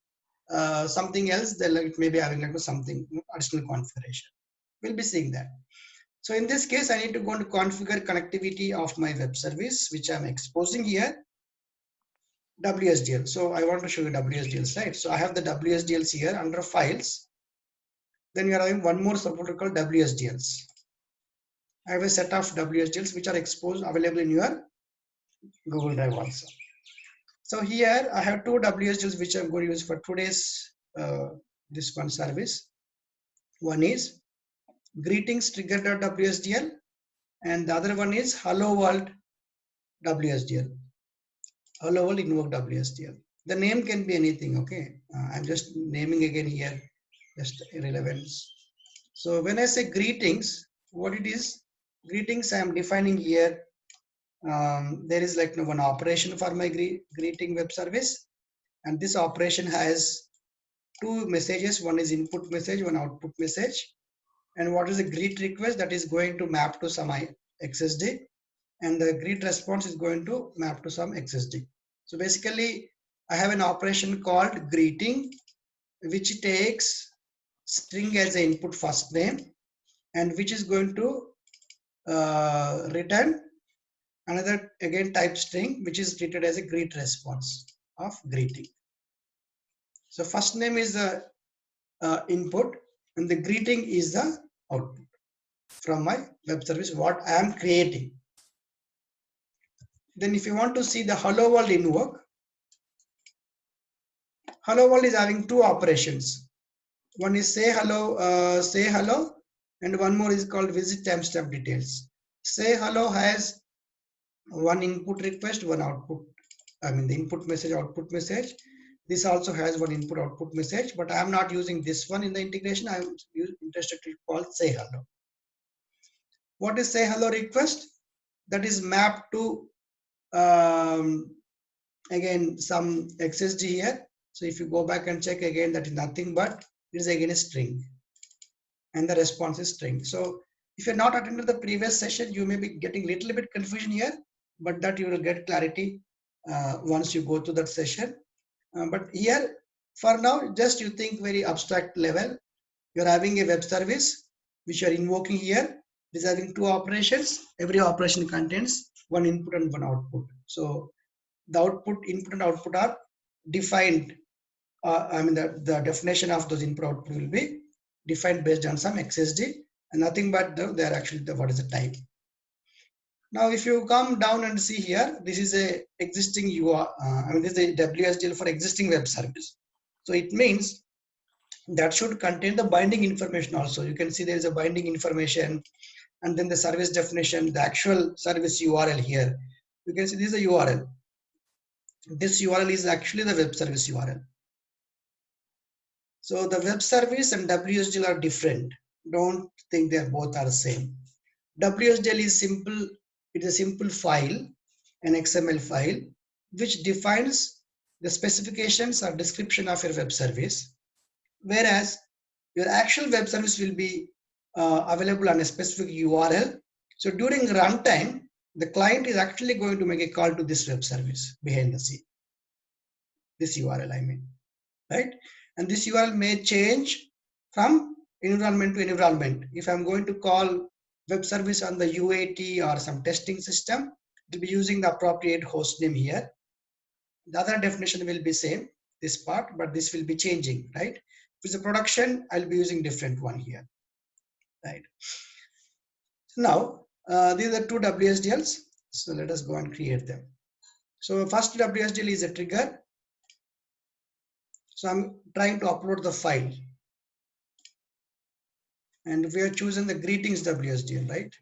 something else, then it may be having like something additional configuration. We'll be seeing that. So in this case, I need to go and configure connectivity of my web service, which I'm exposing here, WSDL. So I want to show you WSDLs, right? So I have the WSDLs here under files. Then we are having one more subfolder called WSDLs. I have a set of WSDLs which are exposed, available in your Google Drive also. So here I have two WSDLs which I'm going to use for today's this one service. One is greetings trigger.wsdl and the other one is hello world WSDL. Hello world invoke WSDL. The name can be anything, okay? I'm just naming again here, just irrelevance. So when I say greetings, what it is, greetings I am defining here. There is like one operation for my greeting web service, and this operation has two messages. One is input message, one output message. And what is a greet request? That is going to map to some XSD, and the greet response is going to map to some XSD. So basically, I have an operation called greeting, which takes string as an input first name, and which is going to return another again type string, which is treated as a greet response of greeting. So first name is the input, and the greeting is the output from my web service what I am creating. Then if you want to see the hello world invoke, hello world is having two operations. One is say hello, and one more is called visit timestamp details. Say hello has one input request, one output. I mean the input message, output message. This also has one input output message, but I am not using this one in the integration. I am interested to call say hello. What is say hello request? That is mapped to again some XSD here. So if you go back and check again, that is nothing but it is again a string, and the response is string. So if you're not attended the previous session, you may be getting a little bit confusion here, but that you will get clarity once you go to that session. But here, for now, just you think very abstract level. You're having a web service which you're invoking here. It is having two operations. Every operation contains one input and one output. So the output, input and output are defined. I mean the definition of those input output will be defined based on some XSD, and nothing but they are actually what is the type. Now, if you come down and see here, this is a existing I mean, this is a WSDL for existing web service. So it means that should contain the binding information also. You can see there is a binding information, and then the service definition, the actual service URL here. You can see this is a URL. This URL is actually the web service URL. So the web service and WSDL are different. Don't think they both are the same. WSDL is simple. It is a simple file, an XML file, which defines the specifications or description of your web service, whereas your actual web service will be available on a specific URL. So during runtime, the client is actually going to make a call to this web service behind the scene. This URL, I mean, right? And this URL may change from environment to environment. If I'm going to call web service on the UAT or some testing system, it will be using the appropriate host name here. The other definition will be same, this part, but this will be changing, right? If it's a production, I'll be using different one here, right? So now, these are two WSDLs. So let us go and create them. So first WSDL is a trigger. So I'm trying to upload the file. And we have chosen the greetings WSDL, right?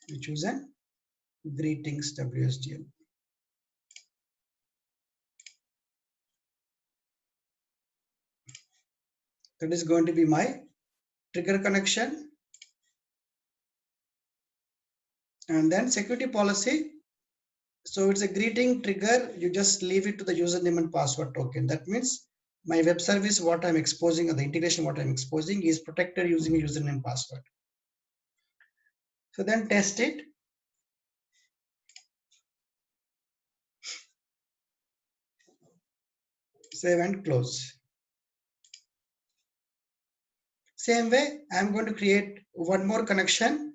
We chosen greetings WSDL. That is going to be my trigger connection. And then security policy. So it's a greeting trigger. You just leave it to the username and password token. That means my web service, what I'm exposing, or the integration, what I'm exposing is protected using a username and password. So then test it. Save and close. Same way, I'm going to create one more connection.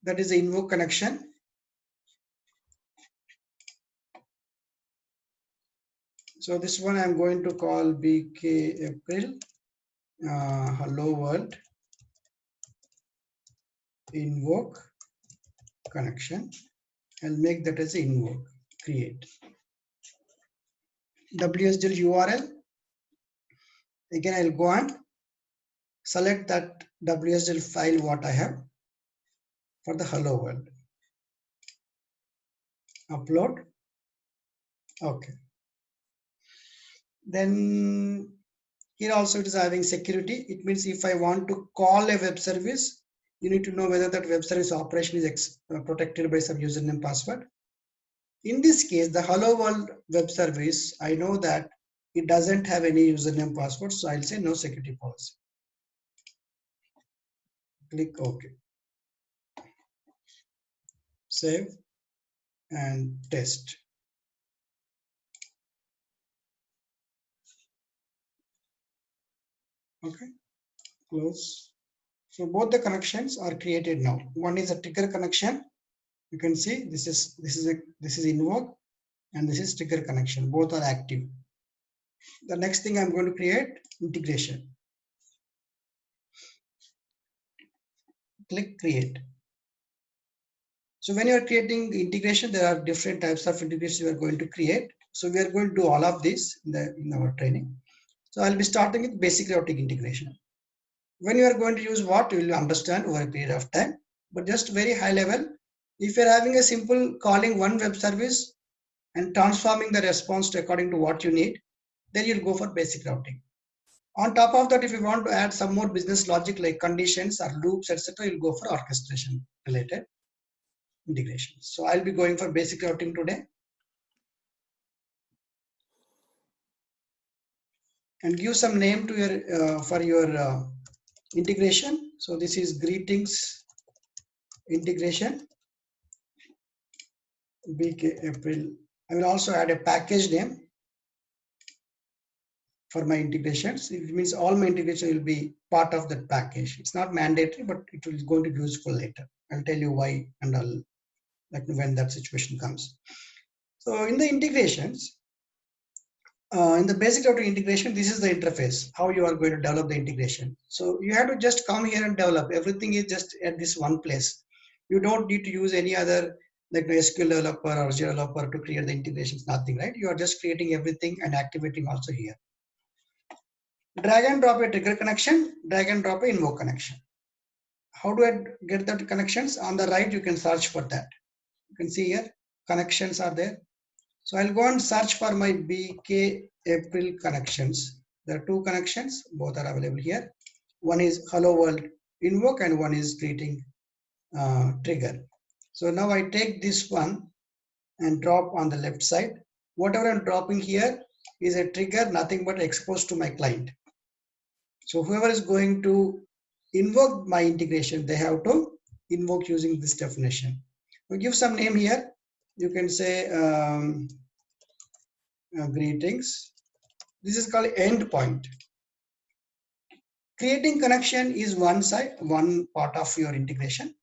That is the invoke connection. So this one I'm going to call BK April hello world invoke connection. I'll make that as invoke create. WSDL URL. Again, I'll go and select that WSDL file what I have for the hello world. Upload. Okay. Then here also it is having security. It means if I want to call a web service, you need to know whether that web service operation is protected by some username password. In this case, the hello world web service, I know that it doesn't have any username password. So I'll say no security policy. Click OK. Save and test. Okay, close. So both the connections are created now. One is a trigger connection. You can see this is invoke and this is trigger connection. Both are active. The next thing I'm going to create integration. Click create. So when you are creating integration, there are different types of integration you are going to create. So we are going to do all of this in our training. So I'll be starting with basic routing integration. When you are going to use what, you will understand over a period of time. But just very high level, if you're having a simple calling one web service and transforming the response to according to what you need, then you'll go for basic routing. On top of that, if you want to add some more business logic like conditions or loops, etc., you'll go for orchestration related integration. So I'll be going for basic routing today. And give some name to your for your integration. So this is greetings integration. BK April. I will also add a package name for my integrations. It means all my integration will be part of that package. It's not mandatory, but it will going to be useful later. I'll tell you why and I'll like when that situation comes. So in the integrations, in the basic routing integration, this is the interface, how you are going to develop the integration. So you have to just come here and develop. Everything is just at this one place. You don't need to use any other like the SQL developer or Jira developer to create the integrations, nothing, right? You are just creating everything and activating also here. Drag and drop a trigger connection, drag and drop a invoke connection. How do I get that connections? On the right, you can search for that. You can see here, connections are there. So I'll go and search for my BK April connections. There are two connections, both are available here. One is hello world invoke and one is greeting trigger. So now I take this one and drop on the left side. Whatever I'm dropping here is a trigger, nothing but exposed to my client. So whoever is going to invoke my integration, they have to invoke using this definition. We'll give some name here. You can say greetings. This is called endpoint. Creating connection is one side, one part of your integration.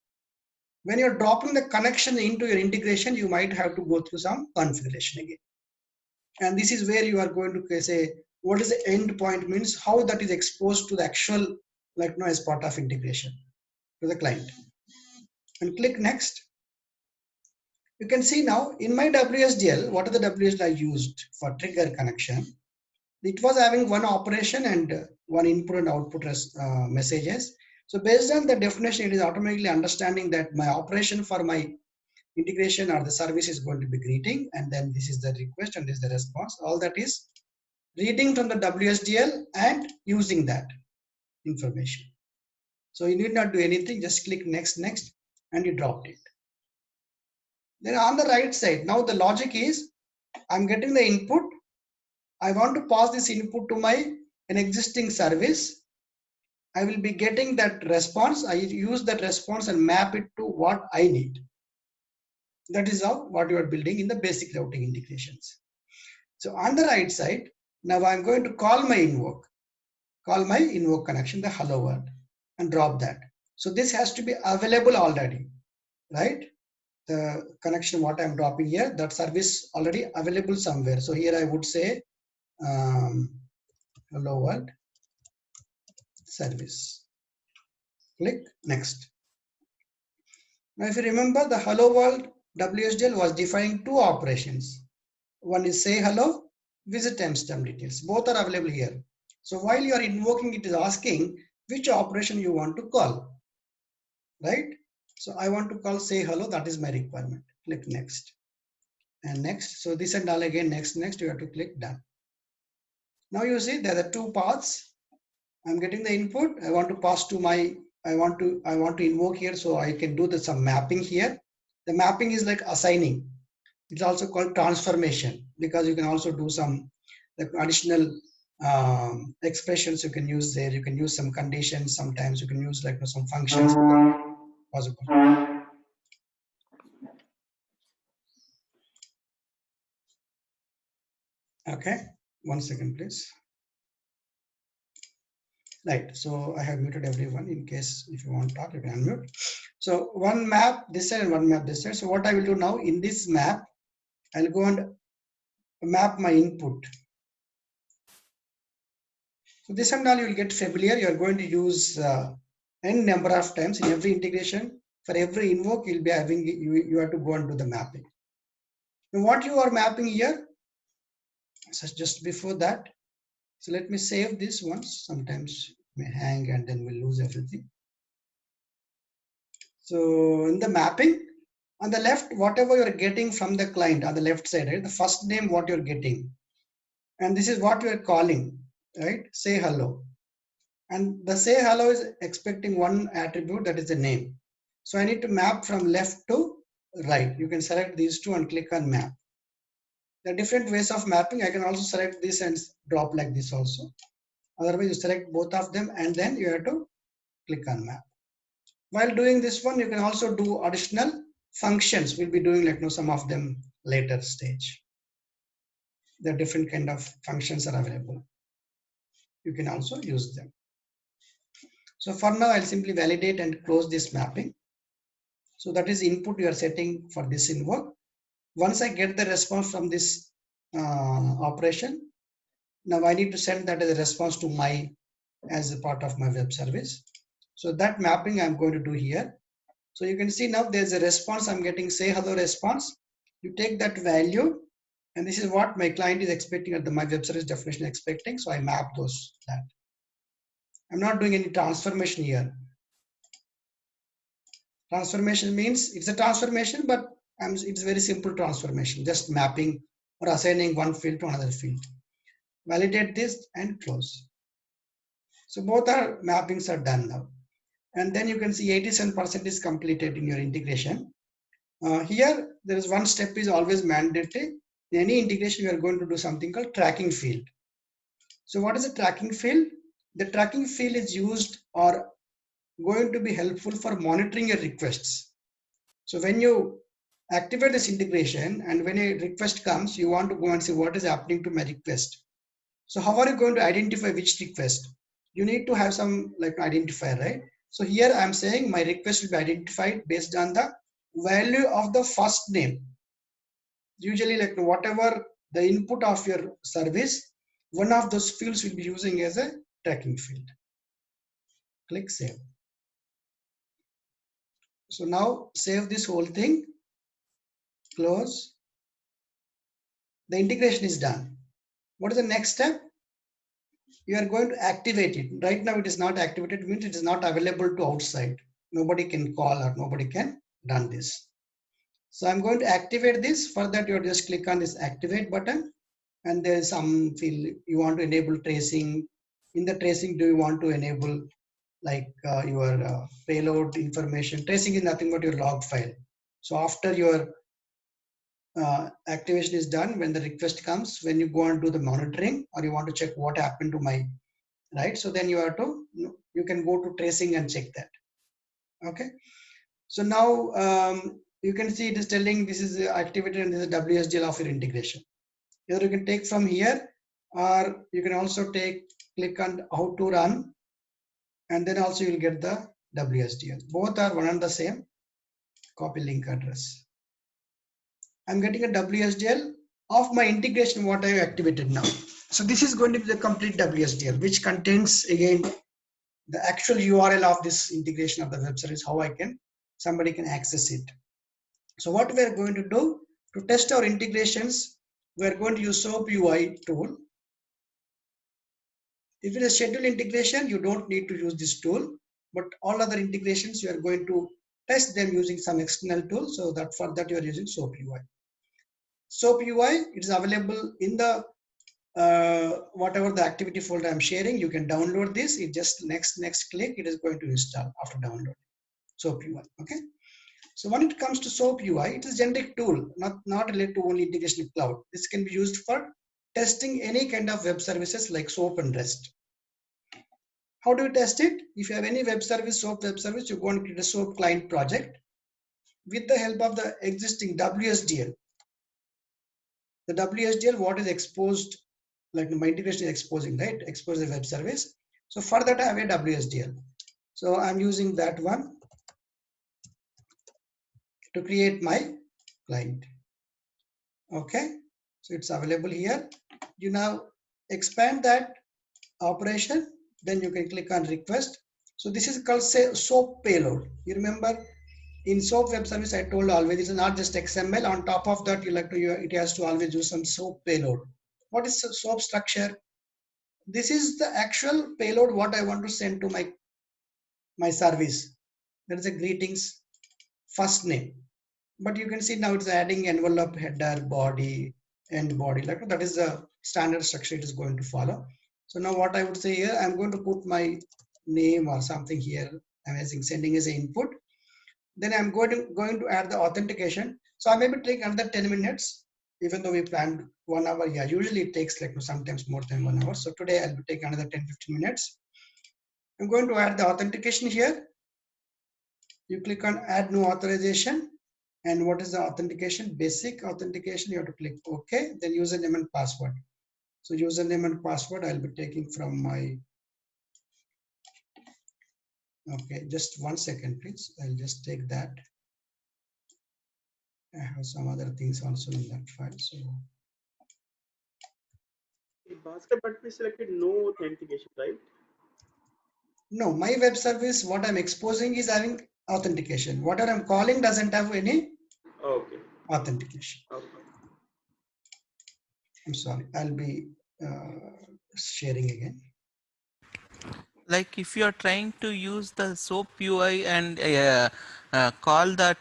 When you're dropping the connection into your integration, you might have to go through some configuration again. And this is where you are going to say, what is the endpoint means, how that is exposed to the actual, like no, as part of integration to the client. And click next. You can see now in my WSDL, what are the WSDL I used for trigger connection? It was having one operation and one input and output messages. So based on the definition, it is automatically understanding that my operation for my integration or the service is going to be greeting, and then this is the request and this is the response. All that is reading from the WSDL and using that information. So you need not do anything, just click next, next, and you dropped it. Then on the right side, now the logic is, I'm getting the input. I want to pass this input to an existing service. I will be getting that response. I use that response and map it to what I need. That is how what you are building in the basic routing integrations. So on the right side, now I'm going to call my invoke connection, the hello world, and drop that. So this has to be available already, right? The connection what I'm dropping here, that service already available somewhere. So here I would say hello world service. Click next. Now if you remember, the hello world WSDL was defining two operations. One is say hello, visit timestamp details. Both are available here. So while you are invoking, it is asking which operation you want to call, right? So I want to call say hello, that is my requirement. Click next and next. So this and all again, next, next, you have to click done. Now you see there are two paths. I'm getting the input. I want to pass to my, I want to invoke here, so I can do some mapping here. The mapping is like assigning. It's also called transformation, because you can also do some like additional expressions you can use there. You can use some conditions. Sometimes you can use like some functions possible. Okay, 1 second, please. Right, so I have muted everyone in case if you want to talk, you can unmute. So one map this side and one map this side. So what I will do now in this map, I'll go and map my input. So this and all you will get familiar. You are going to use n number of times in every integration. For every invoke, you'll be having you have to go and do the mapping. Now what you are mapping here, so just before that, so let me save this once. Sometimes it may hang and then we'll lose everything. So in the mapping, on the left, whatever you're getting from the client on the left side, right? The first name, what you're getting. And this is what you're calling, right? Say hello. And the say hello is expecting one attribute, that is the name. So I need to map from left to right. You can select these two and click on map. There are different ways of mapping. I can also select this and drop like this also. Otherwise, you select both of them and then you have to click on map. While doing this one, you can also do additional functions. We'll be doing like some of them later stage. There are different kind of functions are available. You can also use them. So for now, I'll simply validate and close this mapping. So that is input you are setting for this invoke. Once I get the response from this operation, now I need to send that as a response to my as a part of my web service. So that mapping I'm going to do here. So you can see now there's a response I'm getting, say hello response. You take that value, and this is what my client is expecting at the my web service definition expecting. So I map that. I'm not doing any transformation here. Transformation means it's a transformation, but it's very simple transformation, just mapping or assigning one field to another field. Validate this and close. So both our mappings are done now. And then you can see 87% is completed in your integration. Here, there is one step is always mandatory. In any integration, you are going to do something called tracking field. So what is a tracking field? The tracking field is used or going to be helpful for monitoring your requests. So when you activate this integration and when a request comes, you want to go and see what is happening to my request. So how are you going to identify which request? You need to have some like identifier, right? So here I'm saying my request will be identified based on the value of the first name. Usually like whatever the input of your service, one of those fields will be using as a tracking field. Click save. So now save this whole thing, close. The integration is done. What is the next step? You are going to activate it. Right now it is not activated, means it is not available to outside. Nobody can call or nobody can run this. So I'm going to activate this. For that, you just click on this activate button, and there is some field you want to enable tracing. In the tracing, do you want to enable like your payload information? Tracing is nothing but your log file. So after your activation is done, when the request comes, when you go and do the monitoring, or you want to check what happened to my right, so then you have to you can go to tracing and check that. Okay, so now you can see it is telling this is activated and this is WSDL of your integration. Either you can take from here, or you can also click on how to run, and then also you will get the WSDL. Both are one and the same. Copy link address. I'm getting a WSDL of my integration, what I have activated now. So this is going to be the complete WSDL, which contains again the actual URL of this integration of the web service, how somebody can access it. So what we are going to do to test our integrations, we are going to use SOAP UI tool. If it is scheduled integration, you don't need to use this tool, but all other integrations, you are going to test them using some external tool. So that for that you are using SOAP UI. SOAP UI, it is available in the whatever the activity folder I'm sharing. You can download this. It just next click, it is going to install after downloading SOAP UI. Okay. So when it comes to SOAP UI, it is a generic tool, not related to only integration with cloud. This can be used for testing any kind of web services like SOAP and REST. How do you test it? If you have any web service, SOAP web service, you go and create a SOAP client project with the help of the existing WSDL. The WSDL, what is exposed, like my integration is exposing, right? Expose the web service. So for that, I have a WSDL. So I'm using that one to create my client. Okay, so it's available here. You now expand that operation, then you can click on request. So this is called say SOAP payload. You remember in SOAP web service, I told always it's not just XML. On top of that, it has to always do some SOAP payload. What is SOAP structure? This is the actual payload what I want to send to my service. There is a greetings first name, but you can see now it's adding envelope, header, body, end body. Like that is the standard structure it is going to follow. So now what I would say here, I'm going to put my name or something here. I'm sending as an input. Then I'm going to add the authentication. So I maybe take another 10 minutes, even though we planned 1 hour. Yeah, usually it takes like sometimes more than 1 hour. So today I'll take another 10-15 minutes. I'm going to add the authentication here. You click on add new authorization. And what is the authentication? Basic authentication. You have to click OK. Then username and password. So username and password I'll be taking from my. Okay, just 1 second, please. I'll just take that. I have some other things also in that file. So Bhaskar, but we selected no authentication, right? no, my web service, what I'm exposing is having authentication. Whatever I'm calling doesn't have any Okay. authentication. Okay. I'm sorry. I'll be sharing again. Like if you are trying to use the SOAP UI and call that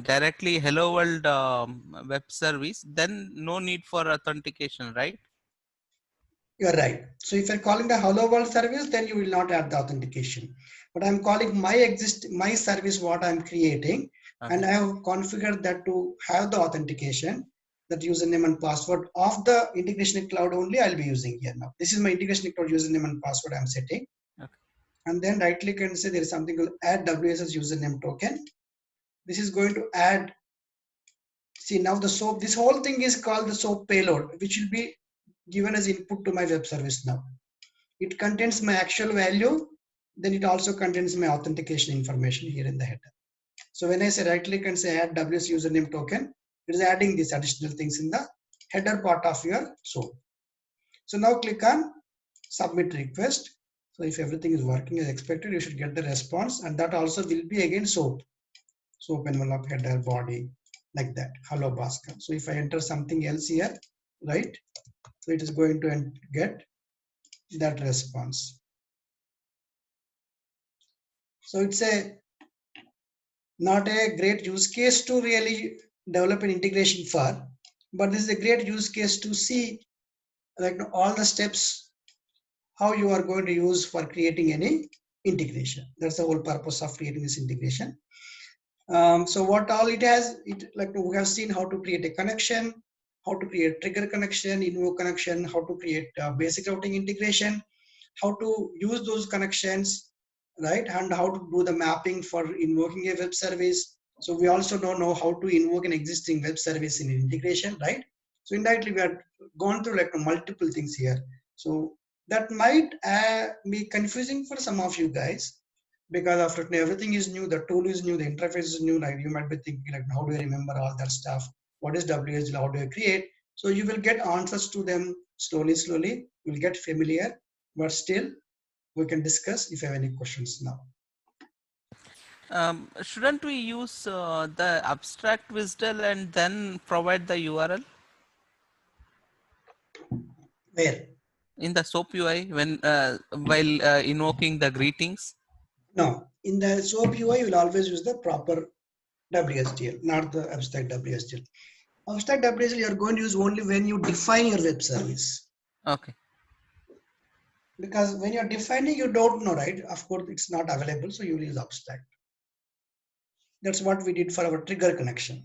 directly hello world web service, then no need for authentication, right? You're right. So if you're calling the hello world service, then you will not add the authentication. But I'm calling my service what I'm creating, and I have configured that to have the authentication, that username and password of the integration cloud only I'll be using here now. This is my integration cloud username and password I'm setting. Okay. And then right click and say there is something called add WSS username token. This is going to add. See now the SOAP, this whole thing is called the SOAP payload, which will be given as input to my web service now. It contains my actual value, then it also contains my authentication information here in the header. So when I say right click and say add WS username token, it is adding these additional things in the header part of your SOAP. So now click on submit request. So if everything is working as expected, you should get the response, and that also will be again SOAP. SOAP envelope, header, body, like that. Hello Bhaskar. So if I enter something else here, right? So it is going to get that response. So it's not a great use case to really develop an integration for, but this is a great use case to see like all the steps how you are going to use for creating any integration. That's the whole purpose of creating this integration. So what all it has, like we have seen how to create a connection, how to create trigger connection, invoke connection, how to create basic routing integration, how to use those connections, right? And how to do the mapping for invoking a web service. So we also don't know how to invoke an existing web service in integration, right? So indirectly we are gone through like multiple things here. So that might be confusing for some of you guys, because after everything is new, the tool is new, the interface is new, like you might be thinking like, how do I remember all that stuff? What is WSDL? How do I create? So you will get answers to them slowly. You'll get familiar, but still we can discuss if you have any questions now. Shouldn't we use the abstract WSDL and then provide the URL? Where? In the SOAP UI when while invoking the greetings? No, in the SOAP UI, you will always use the proper WSDL, not the abstract WSDL. Abstract WSDL you are going to use only when you define your web service. Okay. Because when you're defining, you don't know, right? Of course, it's not available, so you will use abstract. That's what we did for our trigger connection.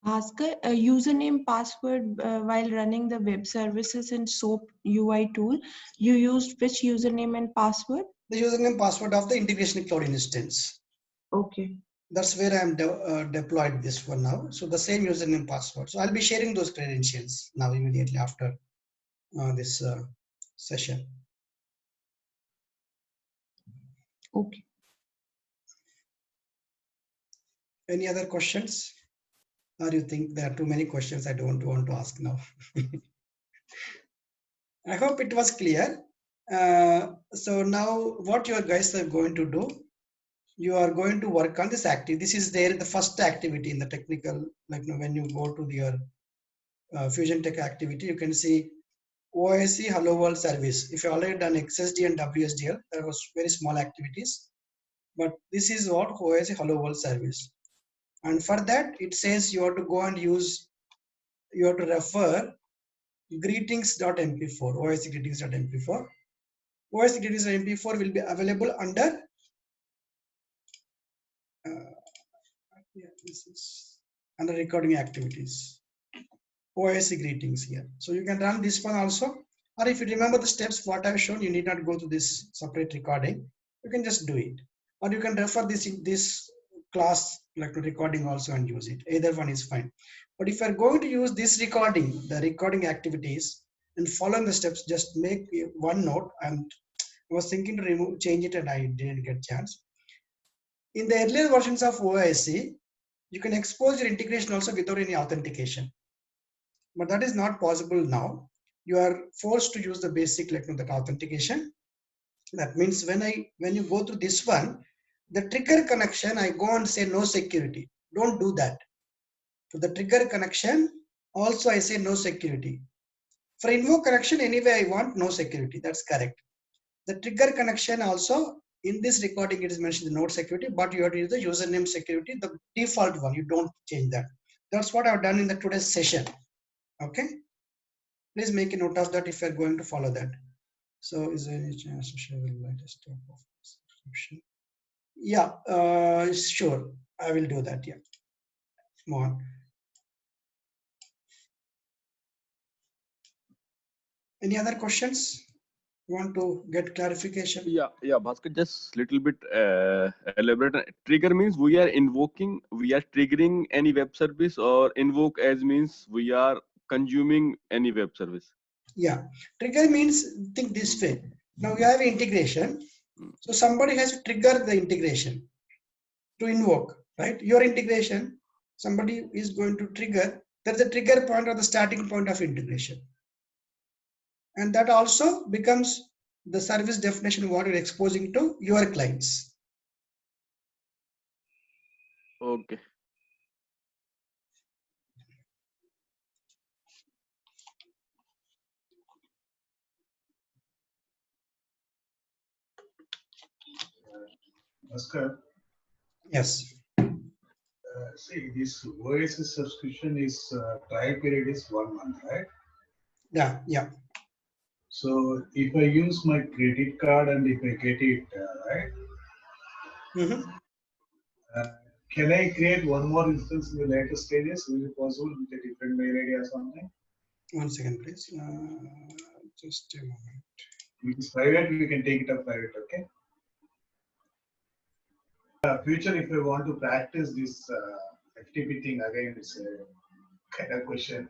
Bhaskar, username password while running the web services in SOAP UI tool, you used which username and password? The username password of the integration cloud instance. Okay. That's where I'm deployed this one now. So the same username password. So I'll be sharing those credentials now immediately after this session. Okay. Any other questions? Or you think there are too many questions I don't want to ask now? I hope it was clear. So now what you guys are going to do, you are going to work on this activity. This is there the first activity in the technical, like when you go to your Fusion Tech activity, you can see OIC Hello World service. If you already done XSD and WSDL, there was very small activities, but this is what OIC Hello World service. And for that, it says you have to go and use, you have to refer greetings.mp4, OIC greetings.mp4. OIC greetings.mp4 will be available under, this is under recording activities. OIC greetings here. So you can run this one also. Or if you remember the steps what I've shown, you need not go to this separate recording. You can just do it. Or you can refer this class like to recording also and use it. Either one is fine. But if you're going to use this recording, the recording activities and following the steps, just make one note. And I was thinking to change it and I didn't get chance. In the earlier versions of OIC, you can expose your integration also without any authentication. But that is not possible now. You are forced to use the basic like that authentication. That means when you go through this one, the trigger connection, I go and say no security. Don't do that. For the trigger connection, also I say no security. For invoke connection, anyway I want no security. That's correct. The trigger connection also in this recording it is mentioned the node security, but you have to use the username security, the default one. You don't change that. That's what I've done in the today's session. Okay, please make a note of that if you're going to follow that. So is there any chance to share the latest type of subscription? Yeah, sure, I will do that. Yeah, move on. Any other questions? You want to get clarification? Yeah, Bhaskar, just little bit elaborate. Trigger means we are triggering any web service, or invoke as means we are consuming any web service. Yeah, trigger means think this way. Now you have integration. So somebody has to trigger the integration to invoke, right? Your integration, somebody is going to trigger. There's a trigger point or the starting point of integration. And that also becomes the service definition what you're exposing to your clients. Okay. Bhaskar, Yes. see, this Oasis subscription is trial period is 1 month, right? Yeah, yeah. So if I use my credit card and if I get it, right? Can I create one more instance in the later stages? Is it possible with a different mail ID or something? 1 second, please. Just a moment. If it's private, we can take it up private, okay? Future, if I want to practice this FTP thing again, it's a kind of question.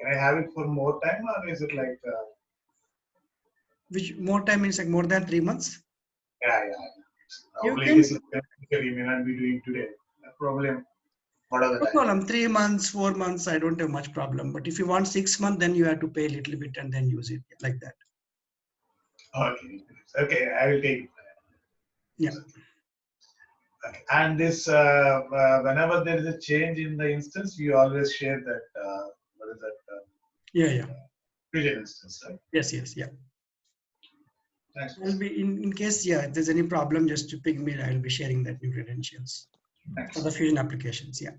Can I have it for more time, or is it like? Which more time means like more than 3 months? Yeah. You Probably can- this is we may not be doing today. No problem. What are the No time? problem. 3 months, 4 months, I don't have much problem. But if you want 6 months, then you have to pay a little bit and then use it like that. Okay, I will take it. Yeah. Okay. And this, whenever there is a change in the instance, you always share that. What is that? Yeah. Fusion instance, right? Yes. Yeah. Thanks. I'll be in case, yeah, if there's any problem, just to ping me, I'll be sharing that new credentials Thanks. for the Fusion applications. Yeah.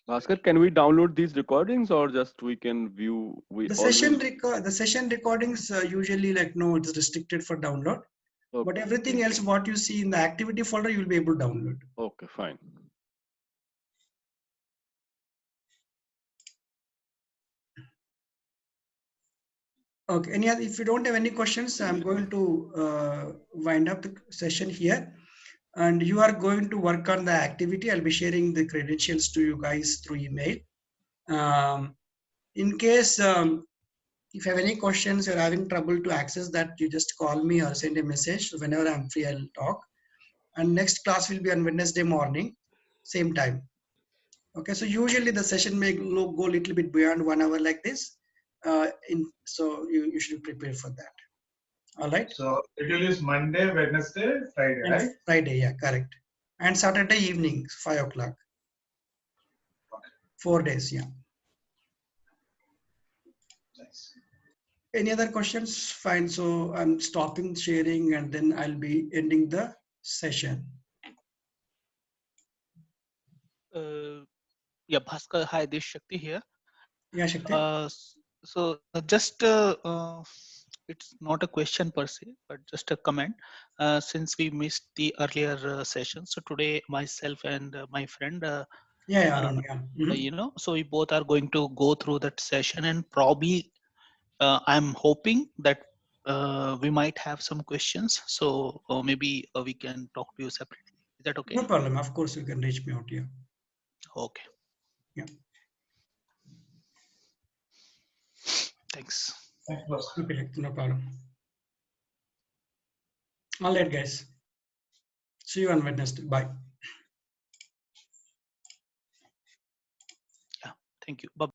Bhaskar, can we download these recordings or just we can view? The session recordings usually no, it's restricted for download. Okay. But everything else, what you see in the activity folder, you will be able to download. Okay, fine. Okay. Any other, if you don't have any questions, I'm going to wind up the session here. And you are going to work on the activity. I'll be sharing the credentials to you guys through email. In case if you have any questions, you're having trouble to access that, you just call me or send a message. Whenever I'm free, I'll talk. And next class will be on Wednesday morning, same time. Okay, so usually the session may go a little bit beyond 1 hour like this. So you should prepare for that. All right. So schedule is Monday, Wednesday, Friday, And right? Friday, yeah, correct. And Saturday evening, 5 o'clock. 4 days, yeah. Nice. Any other questions? Fine. So I'm stopping sharing and then I'll be ending the session. Yeah, Bhaskar, hi, this is Shakti here. Yeah, Shakti. It's not a question per se, but just a comment. Since we missed the earlier session, so today myself and my friend, Yeah, Arun, yeah. Mhm. so we both are going to go through that session, and probably I'm hoping that we might have some questions. So maybe we can talk to you separately. Is that okay? No problem. Of course, you can reach me out here. Okay. Yeah. Thanks. Thanks, boss. Okay, no problem. All right, guys. See you on Wednesday. Bye. Yeah. Thank you. Bye.